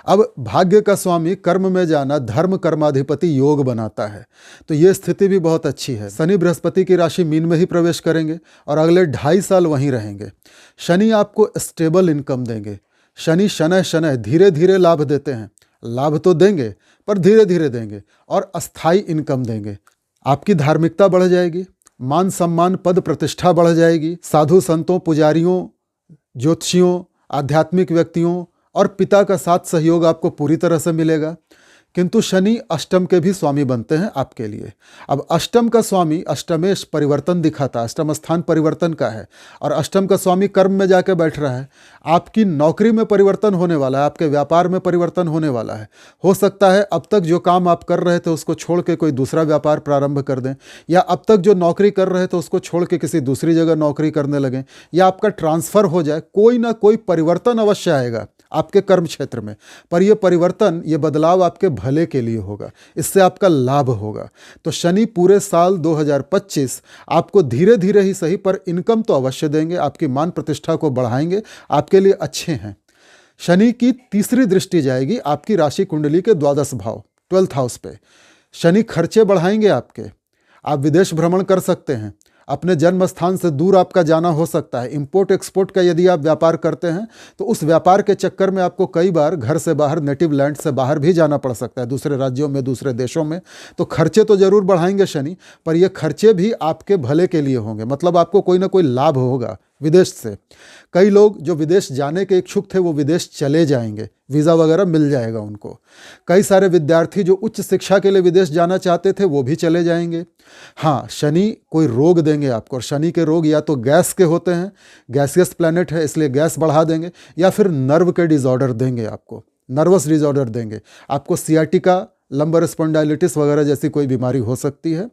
अब भाग्य का स्वामी कर्म में जाना धर्म कर्माधिपति योग बनाता है, तो ये स्थिति भी बहुत अच्छी है। शनि बृहस्पति की राशि मीन में ही प्रवेश करेंगे और अगले 2.5 साल वहीं रहेंगे। शनि आपको स्टेबल इनकम देंगे। शनि शनय शनय धीरे धीरे लाभ देते हैं। लाभ तो देंगे पर धीरे धीरे देंगे और अस्थाई इनकम देंगे। आपकी धार्मिकता बढ़ जाएगी, मान सम्मान, पद प्रतिष्ठा बढ़ जाएगी। साधु संतों, पुजारियों, ज्योतिषियों, आध्यात्मिक व्यक्तियों और पिता का साथ सहयोग आपको पूरी तरह से मिलेगा। किंतु शनि अष्टम के भी स्वामी बनते हैं आपके लिए। अब अष्टम का स्वामी अष्टमेश परिवर्तन दिखाता है, अष्टम स्थान परिवर्तन का है, और अष्टम का स्वामी कर्म में जाकर बैठ रहा है। आपकी नौकरी में परिवर्तन होने वाला है, आपके व्यापार में परिवर्तन होने वाला है। हो सकता है अब तक जो काम आप कर रहे थे उसको छोड़ के कोई दूसरा व्यापार प्रारंभ कर दें, या अब तक जो नौकरी कर रहे थे उसको छोड़ के किसी दूसरी जगह नौकरी करने लगें, या आपका ट्रांसफ़र हो जाए। कोई ना कोई परिवर्तन अवश्य आएगा आपके कर्म क्षेत्र में, पर यह परिवर्तन, ये बदलाव आपके भले के लिए होगा, इससे आपका लाभ होगा। तो शनि पूरे साल 2025 आपको धीरे धीरे ही सही पर इनकम तो अवश्य देंगे, आपकी मान प्रतिष्ठा को बढ़ाएंगे, आपके लिए अच्छे हैं। शनि की तीसरी दृष्टि जाएगी आपकी राशि कुंडली के 12 भाव 12th हाउस पे। शनि खर्चे बढ़ाएंगे आपके। आप विदेश भ्रमण कर सकते हैं, अपने जन्म स्थान से दूर आपका जाना हो सकता है। इंपोर्ट एक्सपोर्ट का यदि आप व्यापार करते हैं तो उस व्यापार के चक्कर में आपको कई बार घर से बाहर, नेटिव लैंड से बाहर भी जाना पड़ सकता है, दूसरे राज्यों में, दूसरे देशों में। तो खर्चे तो जरूर बढ़ाएंगे शनि, पर ये खर्चे भी आपके भले के लिए होंगे। मतलब आपको कोई ना कोई लाभ होगा विदेश से। कई लोग जो विदेश जाने के इच्छुक थे वो विदेश चले जाएंगे, वीज़ा वगैरह मिल जाएगा उनको। कई सारे विद्यार्थी जो उच्च शिक्षा के लिए विदेश जाना चाहते थे वो भी चले जाएंगे। हाँ, शनि कोई रोग देंगे आपको, और शनि के रोग या तो गैस के होते हैं, गैसियस प्लैनेट है इसलिए गैस बढ़ा देंगे, या फिर नर्व के डिसऑर्डर देंगे आपको, नर्वस डिसऑर्डर देंगे आपको। सियाटिका, लंबर स्पॉन्डाइलिटिस वगैरह जैसी कोई बीमारी हो सकती है।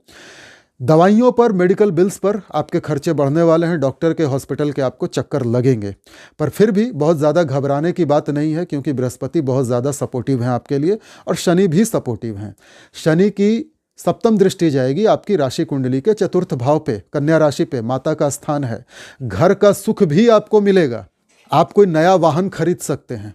दवाइयों पर, मेडिकल बिल्स पर आपके खर्चे बढ़ने वाले हैं। डॉक्टर के, हॉस्पिटल के आपको चक्कर लगेंगे, पर फिर भी बहुत ज़्यादा घबराने की बात नहीं है, क्योंकि बृहस्पति बहुत ज़्यादा सपोर्टिव हैं आपके लिए, और शनि भी सपोर्टिव हैं। शनि की सप्तम दृष्टि जाएगी आपकी राशि कुंडली के 4th भाव पे, कन्या राशि पे। माता का स्थान है, घर का सुख भी आपको मिलेगा। आप कोई नया वाहन खरीद सकते हैं,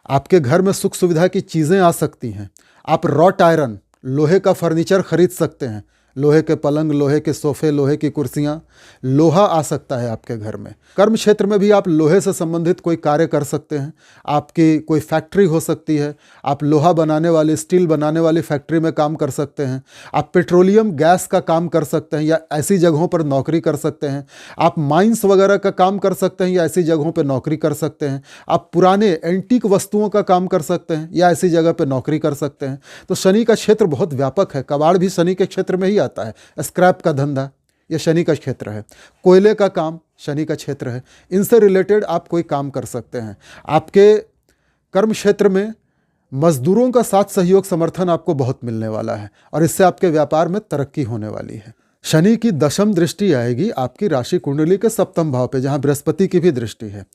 आपके घर में सुख सुविधा की चीज़ें आ सकती हैं, आप रॉट आयरन लोहे का फर्नीचर खरीद सकते हैं, लोहे के पलंग, लोहे के सोफे, लोहे की कुर्सियाँ, लोहा आ सकता है आपके घर में। कर्म क्षेत्र में भी आप लोहे से संबंधित कोई कार्य कर सकते हैं, आपकी कोई फैक्ट्री हो सकती है, आप लोहा बनाने वाली, स्टील बनाने वाली फैक्ट्री में काम कर सकते हैं, आप पेट्रोलियम गैस का काम कर सकते हैं या ऐसी जगहों पर नौकरी कर सकते हैं, आप माइंस वगैरह का काम कर सकते हैं या ऐसी जगहों पर नौकरी कर सकते हैं, आप पुराने एंटीक वस्तुओं का काम कर सकते हैं या ऐसी जगह पर नौकरी कर सकते हैं। तो शनि का क्षेत्र बहुत व्यापक है। कबाड़ भी शनि के क्षेत्र में ही आता है। स्क्रैप का धंधा ये शनि का क्षेत्र है। कोयले का काम शनि का क्षेत्र है। इनसे रिलेटेड आप कोई काम कर सकते हैं। आपके कर्म क्षेत्र में मजदूरों का साथ सहयोग समर्थन आपको बहुत मिलने वाला है और इससे आपके व्यापार में तरक्की होने वाली है। शनि की दशम दृष्टि आएगी आपकी राशि कुंडली के सप्तम भाव पे, जहां बृहस्पति की भी दृष्टि है।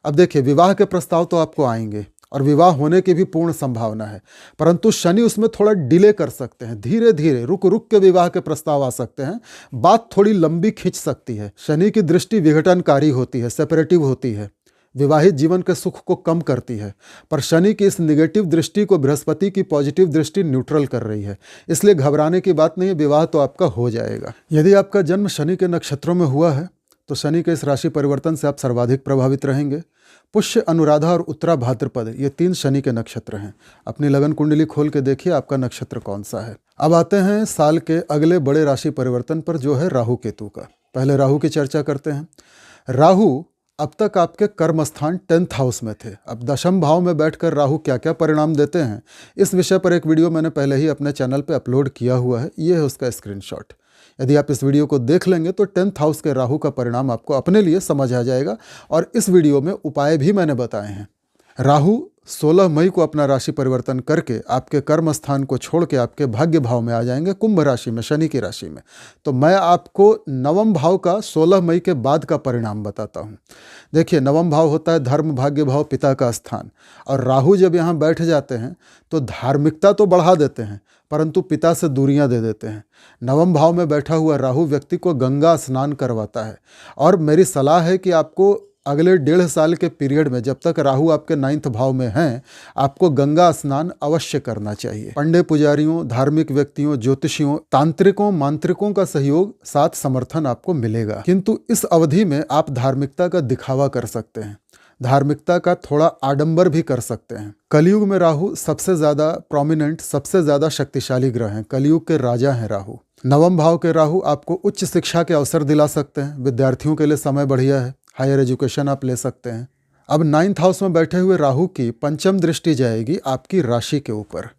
अब देखिए, विवाह के प्रस्ताव तो आपको आएंगे और विवाह होने की भी पूर्ण संभावना है, परंतु शनि उसमें थोड़ा डिले कर सकते हैं। धीरे धीरे रुक रुक के विवाह के प्रस्ताव आ सकते हैं, बात थोड़ी लंबी खिंच सकती है। शनि की दृष्टि विघटनकारी होती है, सेपरेटिव होती है, विवाहित जीवन के सुख को कम करती है। पर शनि की इस निगेटिव दृष्टि को बृहस्पति की पॉजिटिव दृष्टि न्यूट्रल कर रही है, इसलिए घबराने की बात नहीं है। विवाह तो आपका हो जाएगा। यदि आपका जन्म शनि के नक्षत्रों में हुआ है तो शनि के इस राशि परिवर्तन से आप सर्वाधिक प्रभावित रहेंगे। पुष्य, अनुराधा और उत्तरा भाद्रपद ये 3 शनि के नक्षत्र हैं। अपनी लगन कुंडली खोल के देखिए आपका नक्षत्र कौन सा है। अब आते हैं साल के अगले बड़े राशि परिवर्तन पर, जो है राहु केतु का। पहले राहु की चर्चा करते हैं। राहु अब तक आपके कर्म स्थान 10th हाउस में थे। अब दशम भाव में बैठकर राहु क्या क्या परिणाम देते हैं, इस विषय पर एक वीडियो मैंने पहले ही अपने चैनल पर अपलोड किया हुआ है। ये है उसका स्क्रीनशॉट। यदि आप इस वीडियो को देख लेंगे तो 10th हाउस के राहु का परिणाम आपको अपने लिए समझ आ जाएगा और इस वीडियो में उपाय भी मैंने बताए हैं। राहु 16 मई को अपना राशि परिवर्तन करके आपके कर्म स्थान को छोड़ के आपके भाग्य भाव में आ जाएंगे, कुंभ राशि में, शनि की राशि में। तो मैं आपको नवम भाव का 16 मई के बाद का परिणाम बताता हूँ। देखिए, नवम भाव होता है धर्म भाग्य भाव, पिता का स्थान, और राहु जब यहाँ बैठ जाते हैं तो धार्मिकता तो बढ़ा देते हैं परंतु पिता से दूरियां दे देते हैं। नवम भाव में बैठा हुआ राहु व्यक्ति को गंगा स्नान करवाता है और मेरी सलाह है कि आपको अगले 1.5 साल के पीरियड में, जब तक राहु आपके 9th भाव में हैं, आपको गंगा स्नान अवश्य करना चाहिए। पंडित, पुजारियों, धार्मिक व्यक्तियों, ज्योतिषियों, तांत्रिकों, मांत्रिकों का सहयोग, साथ समर्थन आपको मिलेगा। किंतु इस अवधि में आप धार्मिकता का दिखावा कर सकते हैं, धार्मिकता का थोड़ा आडंबर भी कर सकते हैं। कलयुग में राहु सबसे ज्यादा प्रोमिनेंट, सबसे ज्यादा शक्तिशाली ग्रह हैं। कलयुग के राजा हैं राहु। नवम भाव के राहु आपको उच्च शिक्षा के अवसर दिला सकते हैं। विद्यार्थियों के लिए समय बढ़िया है, हायर एजुकेशन आप ले सकते हैं। अब 9th हाउस में बैठे हुए राहु की पंचम दृष्टि जाएगी आपकी राशि के ऊपर।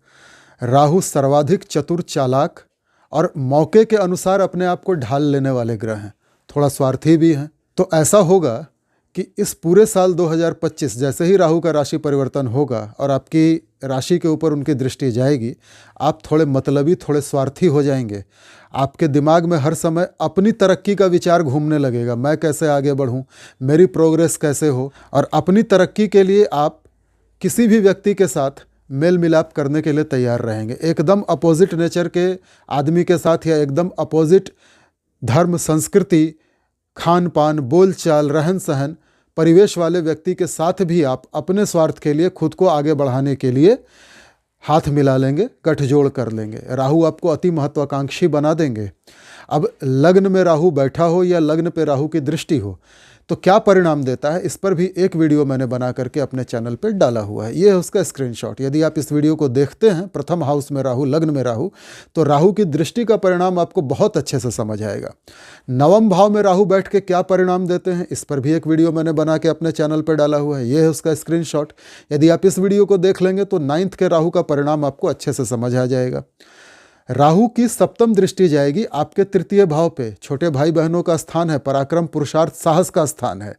राहु सर्वाधिक चतुर, चालाक और मौके के अनुसार अपने आप को ढाल लेने वाले ग्रह हैं। थोड़ा स्वार्थी भी हैं। तो ऐसा होगा कि इस पूरे साल 2025 जैसे ही राहु का राशि परिवर्तन होगा और आपकी राशि के ऊपर उनकी दृष्टि जाएगी, आप थोड़े मतलबी, थोड़े स्वार्थी हो जाएंगे। आपके दिमाग में हर समय अपनी तरक्की का विचार घूमने लगेगा। मैं कैसे आगे बढ़ूं, मेरी प्रोग्रेस कैसे हो, और अपनी तरक्की के लिए आप किसी भी व्यक्ति के साथ मेल मिलाप करने के लिए तैयार रहेंगे। एकदम अपोजिट नेचर के आदमी के साथ या एकदम अपोजिट धर्म, संस्कृति, खान पान, बोलचाल, रहन सहन, परिवेश वाले व्यक्ति के साथ भी आप अपने स्वार्थ के लिए, खुद को आगे बढ़ाने के लिए हाथ मिला लेंगे, गठजोड़ कर लेंगे। राहु आपको अति महत्वाकांक्षी बना देंगे। अब लग्न में राहु बैठा हो या लग्न पे राहु की दृष्टि हो तो क्या परिणाम देता है, इस पर भी एक वीडियो मैंने बना करके अपने चैनल पर डाला हुआ है। ये है उसका स्क्रीनशॉट। यदि आप इस वीडियो को देखते हैं, प्रथम हाउस में राहु, लग्न में राहु, तो राहु की दृष्टि का परिणाम आपको बहुत अच्छे से समझ आएगा। नवम भाव में राहु बैठ के क्या परिणाम देते हैं, इस पर भी एक वीडियो मैंने बना के अपने चैनल पर डाला हुआ है। ये है उसका स्क्रीनशॉट। यदि आप इस वीडियो को देख लेंगे तो 9th के राहु का परिणाम आपको अच्छे से समझ आ जाएगा। राहु की सप्तम दृष्टि जाएगी आपके 3य भाव पे। छोटे भाई बहनों का स्थान है, पराक्रम, पुरुषार्थ, साहस का स्थान है।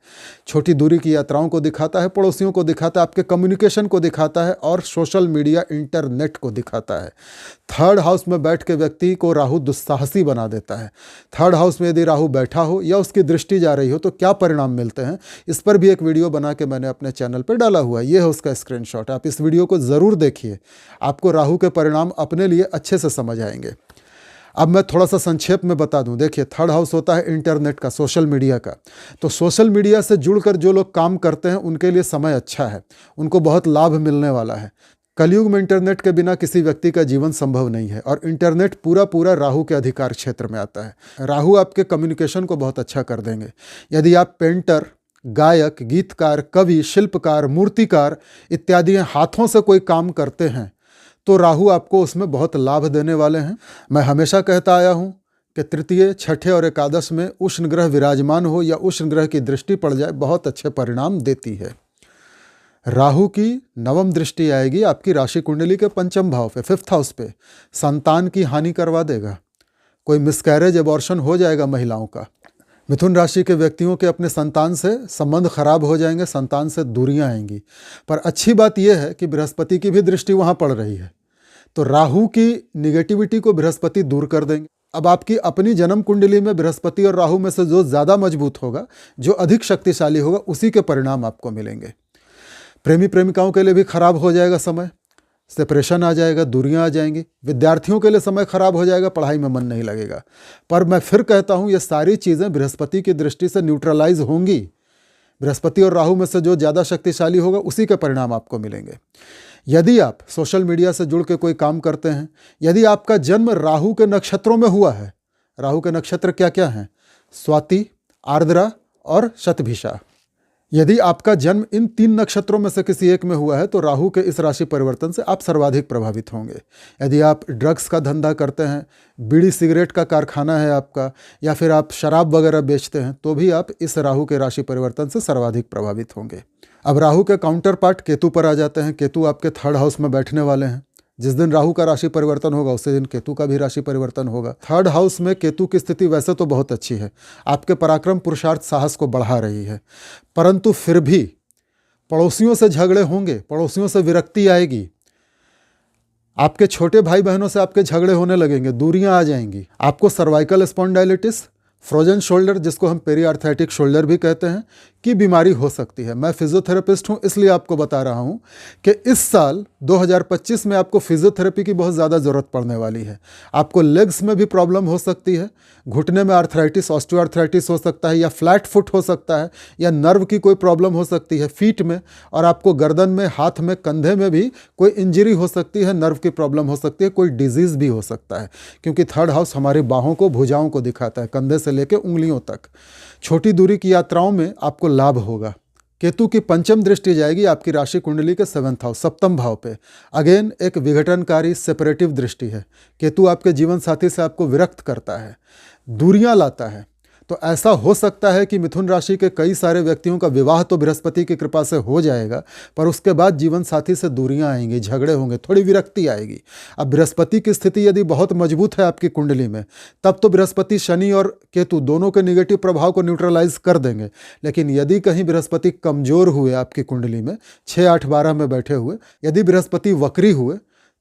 छोटी दूरी की यात्राओं को दिखाता है, पड़ोसियों को दिखाता है, आपके कम्युनिकेशन को दिखाता है और सोशल मीडिया, इंटरनेट को दिखाता है। 3rd हाउस में बैठ के व्यक्ति को राहु दुस्साहसी बना देता है। 3rd हाउस में यदि राहु बैठा हो या उसकी दृष्टि जा रही हो तो क्या परिणाम मिलते हैं, इस पर भी एक वीडियो बना के मैंने अपने चैनल पर डाला हुआ है। ये है उसका स्क्रीनशॉट। आप इस वीडियो को ज़रूर देखिए, आपको राहु के परिणाम अपने लिए अच्छे से समझ आएंगे। अब मैं थोड़ा सा संक्षेप में बता दूं। देखिए, थर्ड हाउस होता है इंटरनेट का, सोशल मीडिया का। तो सोशल मीडिया से जुड़कर जो लोग काम करते हैं उनके लिए समय अच्छा है, उनको बहुत लाभ मिलने वाला है। कलयुग में इंटरनेट के बिना किसी व्यक्ति का जीवन संभव नहीं है और इंटरनेट पूरा पूरा राहु के अधिकार क्षेत्र में आता है। राहु आपके कम्युनिकेशन को बहुत अच्छा कर देंगे। यदि आप पेंटर, गायक, गीतकार, कवि, शिल्पकार, मूर्तिकार इत्यादि हाथों से कोई काम करते हैं तो राहु आपको उसमें बहुत लाभ देने वाले हैं। मैं हमेशा कहता आया हूँ कि तृतीय, छठे और एकादश में उष्ण ग्रह विराजमान हो या उष्ण ग्रह की दृष्टि पड़ जाए, बहुत अच्छे परिणाम देती है। राहु की नवम दृष्टि आएगी आपकी राशि कुंडली के पंचम भाव पे, 5th हाउस पे। संतान की हानि करवा देगा, कोई मिसकैरेज, एबॉर्शन हो जाएगा महिलाओं का। मिथुन राशि के व्यक्तियों के अपने संतान से संबंध खराब हो जाएंगे, संतान से दूरियां आएंगी। पर अच्छी बात यह है कि बृहस्पति की भी दृष्टि वहां पड़ रही है, तो राहु की निगेटिविटी को बृहस्पति दूर कर देंगे। अब आपकी अपनी जन्म कुंडली में बृहस्पति और राहु में से जो ज़्यादा मजबूत होगा, जो अधिक शक्तिशाली होगा, उसी के परिणाम आपको मिलेंगे। प्रेमी प्रेमिकाओं के लिए भी खराब हो जाएगा समय, सेपरेशन आ जाएगा, दूरियां आ जाएंगी। विद्यार्थियों के लिए समय खराब हो जाएगा, पढ़ाई में मन नहीं लगेगा। पर मैं फिर कहता हूं, ये सारी चीज़ें बृहस्पति की दृष्टि से न्यूट्रलाइज होंगी। बृहस्पति और राहु में से जो ज़्यादा शक्तिशाली होगा उसी के परिणाम आपको मिलेंगे। यदि आप सोशल मीडिया से जुड़ के कोई काम करते हैं, यदि आपका जन्म राहु के नक्षत्रों में हुआ है, राहु के नक्षत्र क्या क्या हैं? स्वाति, आर्द्रा और शतभिषा। यदि आपका जन्म इन 3 नक्षत्रों में से किसी एक में हुआ है तो राहु के इस राशि परिवर्तन से आप सर्वाधिक प्रभावित होंगे। यदि आप ड्रग्स का धंधा करते हैं, बीड़ी सिगरेट का कारखाना है आपका, या फिर आप शराब वगैरह बेचते हैं, तो भी आप इस राहु के राशि परिवर्तन से सर्वाधिक प्रभावित होंगे। अब राहु के काउंटर पार्ट केतु पर आ जाते हैं। केतु आपके 3rd हाउस में बैठने वाले हैं। जिस दिन राहु का राशि परिवर्तन होगा उसी दिन केतु का भी राशि परिवर्तन होगा। 3rd हाउस में केतु की स्थिति वैसे तो बहुत अच्छी है, आपके पराक्रम, पुरुषार्थ, साहस को बढ़ा रही है, परंतु फिर भी पड़ोसियों से झगड़े होंगे, पड़ोसियों से विरक्ति आएगी, आपके छोटे भाई बहनों से आपके झगड़े होने लगेंगे, दूरियां आ जाएंगी। आपको सर्वाइकल स्पॉन्डाइलिटिस, फ्रोजन शोल्डर, जिसको हम पेरीआर्थराइटिक शोल्डर भी कहते हैं, की बीमारी हो सकती है। मैं फिजियोथेरेपिस्ट हूं, इसलिए आपको बता रहा हूं कि इस साल 2025 में आपको फिजियोथेरेपी की बहुत ज़्यादा ज़रूरत पड़ने वाली है। आपको लेग्स में भी प्रॉब्लम हो सकती है, घुटने में आर्थराइटिस, ऑस्टियोआर्थराइटिस हो सकता है, या फ्लैट फुट हो सकता है, या नर्व की कोई प्रॉब्लम हो सकती है फीट में, और आपको गर्दन में, हाथ में, कंधे में भी कोई इंजरी हो सकती है, नर्व की प्रॉब्लम हो सकती है, कोई डिजीज़ भी हो सकता है, क्योंकि 3rd हाउस हमारी बाहों को, भुजाओं को दिखाता है, कंधे से लेकर उंगलियों तक। छोटी दूरी की यात्राओं में आपको लाभ होगा। केतु की पंचम दृष्टि जाएगी आपकी राशि कुंडली के 7th हाउस, 7th भाव पे। अगेन एक विघटनकारी, सेपरेटिव दृष्टि है। केतु आपके जीवन साथी से आपको विरक्त करता है, दूरियां लाता है। तो ऐसा हो सकता है कि मिथुन राशि के कई सारे व्यक्तियों का विवाह तो बृहस्पति की कृपा से हो जाएगा, पर उसके बाद जीवन साथी से दूरियां आएंगी, झगड़े होंगे, थोड़ी विरक्ति आएगी। अब बृहस्पति की स्थिति यदि बहुत मजबूत है आपकी कुंडली में, तब तो बृहस्पति, शनि और केतु दोनों के निगेटिव प्रभाव को न्यूट्रलाइज कर देंगे। लेकिन यदि कहीं बृहस्पति कमजोर हुए आपकी कुंडली में, 6, 8, 12 में बैठे हुए, यदि बृहस्पति वक्री हुए,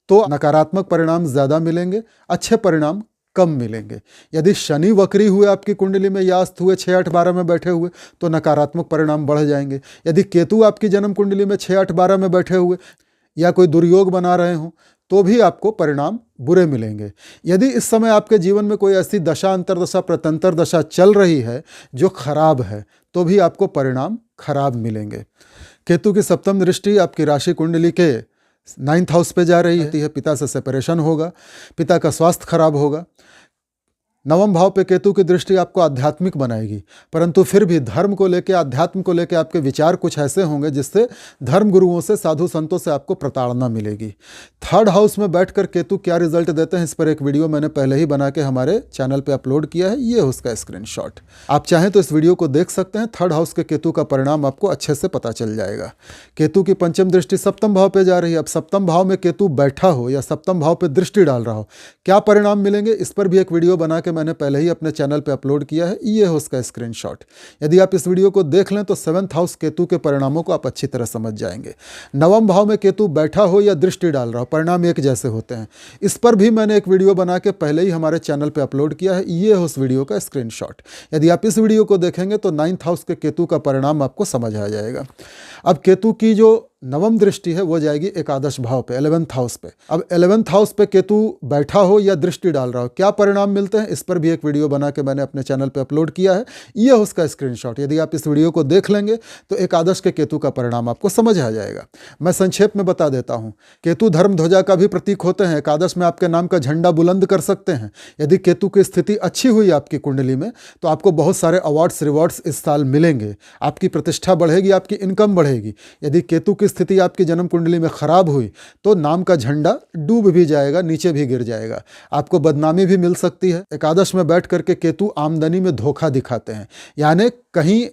तो नकारात्मक परिणाम ज़्यादा मिलेंगे, अच्छे परिणाम कम मिलेंगे। यदि शनि वक्री हुए आपकी कुंडली में, या अस्त हुए 6, 8, 12 में बैठे हुए, तो नकारात्मक परिणाम बढ़ जाएंगे। यदि केतु आपकी जन्म कुंडली में 6, 8, 12 में बैठे हुए, या कोई दुर्योग बना रहे हों, तो भी आपको परिणाम बुरे मिलेंगे। यदि इस समय आपके जीवन में कोई ऐसी दशा, अंतर्दशा, प्रत्यंतर दशा चल रही है जो खराब है, तो भी आपको परिणाम खराब मिलेंगे। केतु की 7th दृष्टि आपकी राशि कुंडली के 9th हाउस पे जा रही है। पिता से सेपरेशन होगा, पिता का स्वास्थ्य खराब होगा। 9वें भाव पे केतु की दृष्टि आपको आध्यात्मिक बनाएगी, परंतु फिर भी धर्म को लेकर, अध्यात्म को लेकर आपके विचार कुछ ऐसे होंगे जिससे धर्म गुरुओं से, साधु संतों से आपको प्रताड़ना मिलेगी। 3rd हाउस में बैठकर केतु क्या रिजल्ट देते हैं, इस पर एक वीडियो मैंने पहले ही बना के हमारे चैनल पे अपलोड किया है, ये उसका स्क्रीनशॉट। आप चाहें तो इस वीडियो को देख सकते हैं। 3rd हाउस के केतु का परिणाम आपको अच्छे से पता चल जाएगा। केतु की पंचम दृष्टि 7वें भाव पे जा रही है। अब 7वें भाव में केतु बैठा हो या 7वें भाव पे दृष्टि डाल रहा हो, क्या परिणाम मिलेंगे, इस पर भी एक वीडियो बना के मैंने पहले ही अपने चैनल पे अपलोड किया है, ये है उसका स्क्रीनशॉट। यदि आप इस वीडियो को देख लें तो 7th हाउस केतु के परिणामों को आप अच्छी तरह समझ जाएंगे। 9वें भाव में केतु बैठा हो या दृष्टि डाल रहा हो, परिणाम एक जैसे होते हैं। इस पर भी मैंने एक वीडियो बना के पहले ही हमारे चैनल पे अपलोड किया है, ये है उस वीडियो का स्क्रीनशॉट। यदि आप इस वीडियो को देखेंगे तो 9th हाउस के केतु का परिणाम आपको समझ आ जाएगा। अब केतु की जो नवम दृष्टि है वो जाएगी एकादश भाव पे, 11th हाउस पे। अब 11th हाउस पे केतु बैठा हो या दृष्टि डाल रहा हो, क्या परिणाम मिलते हैं, इस पर भी एक वीडियो बना के मैंने अपने चैनल पे अपलोड किया है। यह उसका स्क्रीनशॉट। यदि आप इस वीडियो को देख लेंगे तो एकादश के केतु का परिणाम आपको समझ आ जाएगा। मैं संक्षेप में बता देता हूँ। केतु धर्म ध्वजा का भी प्रतीक होते हैं। एकादश में आपके नाम का झंडा बुलंद कर सकते हैं। यदि केतु की स्थिति अच्छी हुई आपकी कुंडली में तो आपको बहुत सारे अवार्ड्स रिवॉर्ड्स इस साल मिलेंगे। आपकी प्रतिष्ठा बढ़ेगी, आपकी इनकम बढ़ेगी। यदि केतु की स्थिति आपकी जन्म कुंडली में खराब हुई तो नाम का झंडा डूब भी जाएगा, नीचे भी गिर जाएगा, आपको बदनामी भी मिल सकती है। एकादश में बैठ करके केतु आमदनी में धोखा दिखाते हैं, यानी कहीं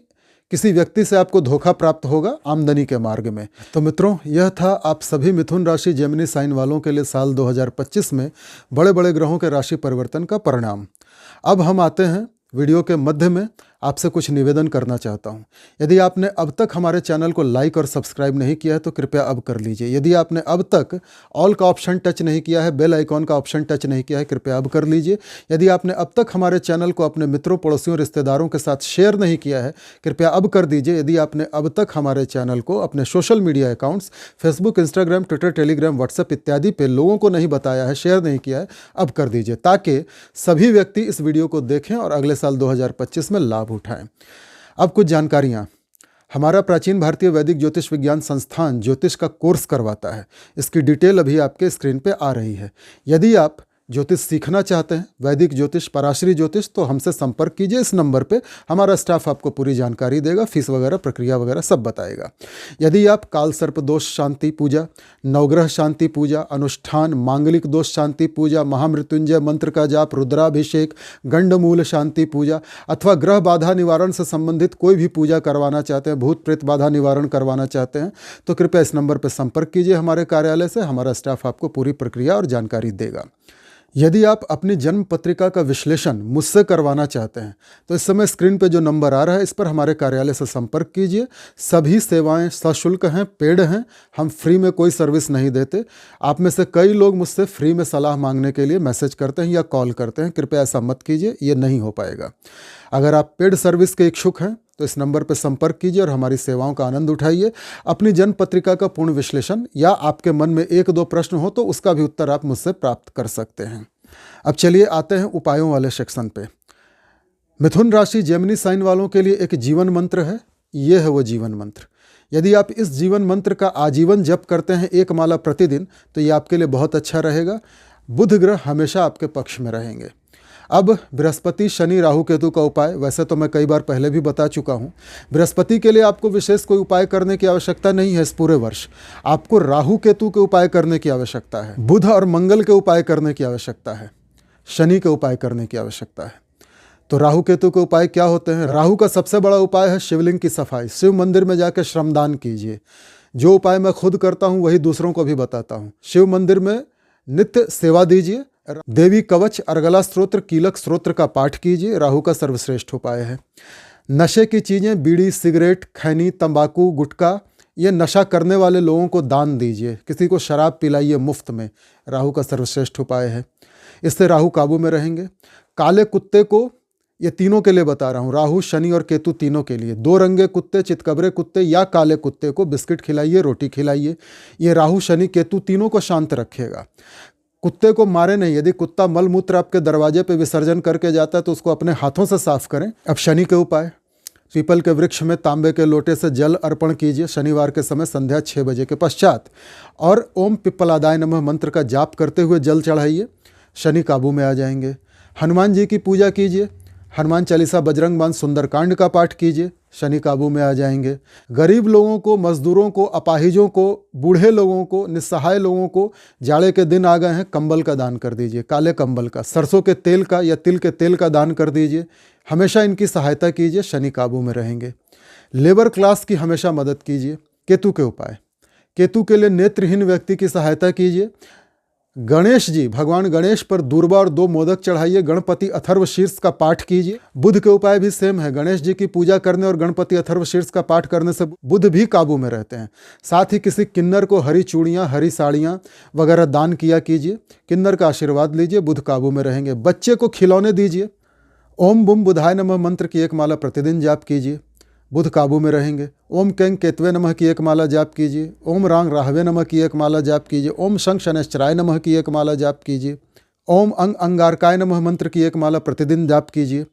किसी व्यक्ति से आपको धोखा प्राप्त होगा आमदनी के मार्ग में। तो मित्रों, यह था आप सभी मिथुन राशि जेमिनी साइन वालों के लिए साल 2025 में बड़े बड़े ग्रहों के राशि परिवर्तन का परिणाम। अब हम आते हैं वीडियो के मध्य में आपसे कुछ निवेदन करना चाहता हूं। यदि आपने अब तक हमारे चैनल को लाइक और सब्सक्राइब नहीं किया है तो कृपया अब कर लीजिए। यदि आपने अब तक ऑल का ऑप्शन टच नहीं किया है, बेल आइकॉन का ऑप्शन टच नहीं किया है, कृपया अब कर लीजिए। यदि आपने अब तक हमारे चैनल को अपने मित्रों, पड़ोसियों, रिश्तेदारों के साथ शेयर नहीं किया है, कृपया अब कर दीजिए। यदि आपने अब तक हमारे चैनल को अपने social media accounts Facebook, Instagram, Twitter, Telegram, WhatsApp इत्यादि पे लोगों को नहीं बताया है, शेयर नहीं किया है, अब कर दीजिए ताकि सभी व्यक्ति इस वीडियो को देखें और अगले साल 2025 में लाभ उठाएं। अब कुछ जानकारियां। हमारा प्राचीन भारतीय वैदिक ज्योतिष विज्ञान संस्थान ज्योतिष का कोर्स करवाता है। इसकी डिटेल अभी आपके स्क्रीन पे आ रही है। यदि आप ज्योतिष सीखना चाहते हैं, वैदिक ज्योतिष, पराशरी ज्योतिष, तो हमसे संपर्क कीजिए इस नंबर पे। हमारा स्टाफ आपको पूरी जानकारी देगा, फीस वगैरह, प्रक्रिया वगैरह सब बताएगा। यदि आप काल सर्प दोष शांति पूजा, नवग्रह शांति पूजा, अनुष्ठान, मांगलिक दोष शांति पूजा, महामृत्युंजय मंत्र का जाप, रुद्राभिषेक, गंडमूल शांति पूजा अथवा ग्रह बाधा निवारण से संबंधित कोई भी पूजा करवाना चाहते हैं, भूत प्रेत बाधा निवारण करवाना चाहते हैं, तो कृपया इस नंबर पर संपर्क कीजिए हमारे कार्यालय से। हमारा स्टाफ आपको पूरी प्रक्रिया और जानकारी देगा। यदि आप अपनी जन्म पत्रिका का विश्लेषण मुझसे करवाना चाहते हैं तो इस समय स्क्रीन पे जो नंबर आ रहा है इस पर हमारे कार्यालय से संपर्क कीजिए। सभी सेवाएं सशुल्क हैं, पेड हैं। हम फ्री में कोई सर्विस नहीं देते। आप में से कई लोग मुझसे फ्री में सलाह मांगने के लिए मैसेज करते हैं या कॉल करते हैं। कृपया ऐसा मत कीजिए, ये नहीं हो पाएगा। अगर आप पेड सर्विस के इच्छुक हैं तो इस नंबर पर संपर्क कीजिए और हमारी सेवाओं का आनंद उठाइए। अपनी जन्म पत्रिका का पूर्ण विश्लेषण या आपके मन में एक दो प्रश्न हो तो उसका भी उत्तर आप मुझसे प्राप्त कर सकते हैं। अब चलिए आते हैं उपायों वाले सेक्शन पे। मिथुन राशि जेमिनी साइन वालों के लिए एक जीवन मंत्र है। ये है वो जीवन मंत्र। यदि आप इस जीवन मंत्र का आजीवन जप करते हैं, एक माला प्रतिदिन, तो ये आपके लिए बहुत अच्छा रहेगा। बुध ग्रह हमेशा आपके पक्ष में रहेंगे। अब बृहस्पति, शनि, राहु, केतु का उपाय वैसे तो मैं कई बार पहले भी बता चुका हूँ। बृहस्पति के लिए आपको विशेष कोई उपाय करने की आवश्यकता नहीं है। इस पूरे वर्ष आपको राहु केतु के उपाय करने की आवश्यकता है, बुध और मंगल के उपाय करने की आवश्यकता है, शनि के उपाय करने की आवश्यकता है। तो राहु केतु के उपाय क्या होते हैं? राहु का सबसे बड़ा उपाय है शिवलिंग की सफाई। शिव मंदिर में जाकर श्रमदान कीजिए। जो उपाय मैं खुद करता हूँ वही दूसरों को भी बताता हूँ। शिव मंदिर में नित्य सेवा दीजिए। देवी कवच, अर्गला स्तोत्र, कीलक स्तोत्र का पाठ कीजिए। राहु का सर्वश्रेष्ठ उपाय है। नशे की चीज़ें, बीड़ी, सिगरेट, खैनी, तंबाकू, गुटखा, ये नशा करने वाले लोगों को दान दीजिए। किसी को शराब पिलाइए मुफ्त में। राहु का सर्वश्रेष्ठ उपाय है। इससे राहु काबू में रहेंगे। काले कुत्ते को, ये तीनों के लिए बता रहा हूँ, राहु, शनि और केतु तीनों के लिए, दो रंगे कुत्ते, चितकबरे कुत्ते या काले कुत्ते को बिस्किट खिलाइए, रोटी खिलाइए। ये राहु, शनि, केतु तीनों को शांत रखेगा। कुत्ते को मारे नहीं। यदि कुत्ता मल मूत्र आपके दरवाजे पे विसर्जन करके जाता है तो उसको अपने हाथों से साफ करें। अब शनि के उपाय, पीपल के वृक्ष में तांबे के लोटे से जल अर्पण कीजिए शनिवार के समय संध्या 6 बजे के पश्चात, और ओम पिप्पलादाय नमः मंत्र का जाप करते हुए जल चढ़ाइए। शनि काबू में आ जाएंगे। हनुमान जी की पूजा कीजिए। हनुमान चालीसा, बजरंग बाण, सुंदरकांड का पाठ कीजिए। शनि काबू में आ जाएंगे। गरीब लोगों को, मजदूरों को, अपाहिजों को, बूढ़े लोगों को, निस्सहाय लोगों को, जाड़े के दिन आ गए हैं, कंबल का दान कर दीजिए। काले कंबल का, सरसों के तेल का या तिल के तेल का दान कर दीजिए। हमेशा इनकी सहायता कीजिए, शनि काबू में रहेंगे। लेबर क्लास की हमेशा मदद कीजिए। केतु के उपाय, केतु के लिए नेत्रहीन व्यक्ति की सहायता कीजिए। गणेश जी, भगवान गणेश पर दूर्वा और 2 मोदक चढ़ाइए। गणपति अथर्व शीर्ष का पाठ कीजिए। बुध के उपाय भी सेम है। गणेश जी की पूजा करने और गणपति अथर्व शीर्ष का पाठ करने से बुध भी काबू में रहते हैं। साथ ही किसी किन्नर को हरी चूड़ियाँ, हरी साड़ियाँ वगैरह दान किया कीजिए। किन्नर का आशीर्वाद लीजिए, बुध काबू में रहेंगे। बच्चे को खिलौने दीजिए। ओम बुम बुधाय नमः मंत्र की 1 माला प्रतिदिन जाप कीजिए। बुध काबू में रहेंगे। ओम कैंग केतवे नमः की एक माला जाप कीजिए। ओम रांग राहवे नमः की एक माला जाप कीजिए। ओम शंख शनैश्चराय नमः की एक माला जाप कीजिए। ओम अंग अंगारकाय नमः मंत्र की एक माला प्रतिदिन जाप कीजिए।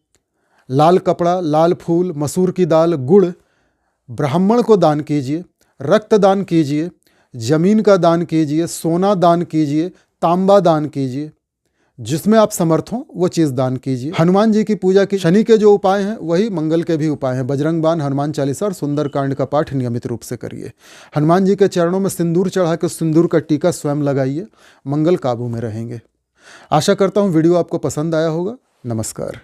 लाल कपड़ा, लाल फूल, मसूर की दाल, गुड़ ब्राह्मण को दान कीजिए। रक्त दान कीजिए, जमीन का दान कीजिए, सोना दान कीजिए, तांबा दान कीजिए। जिसमें आप समर्थ हों वो चीज़ दान कीजिए। हनुमान जी की पूजा की, शनि के जो उपाय हैं वही मंगल के भी उपाय हैं। बजरंग बाण, हनुमान चालीसा और सुंदर कांड का पाठ नियमित रूप से करिए। हनुमान जी के चरणों में सिंदूर चढ़ा के सिंदूर का टीका स्वयं लगाइए। मंगल काबू में रहेंगे। आशा करता हूँ वीडियो आपको पसंद आया होगा। नमस्कार।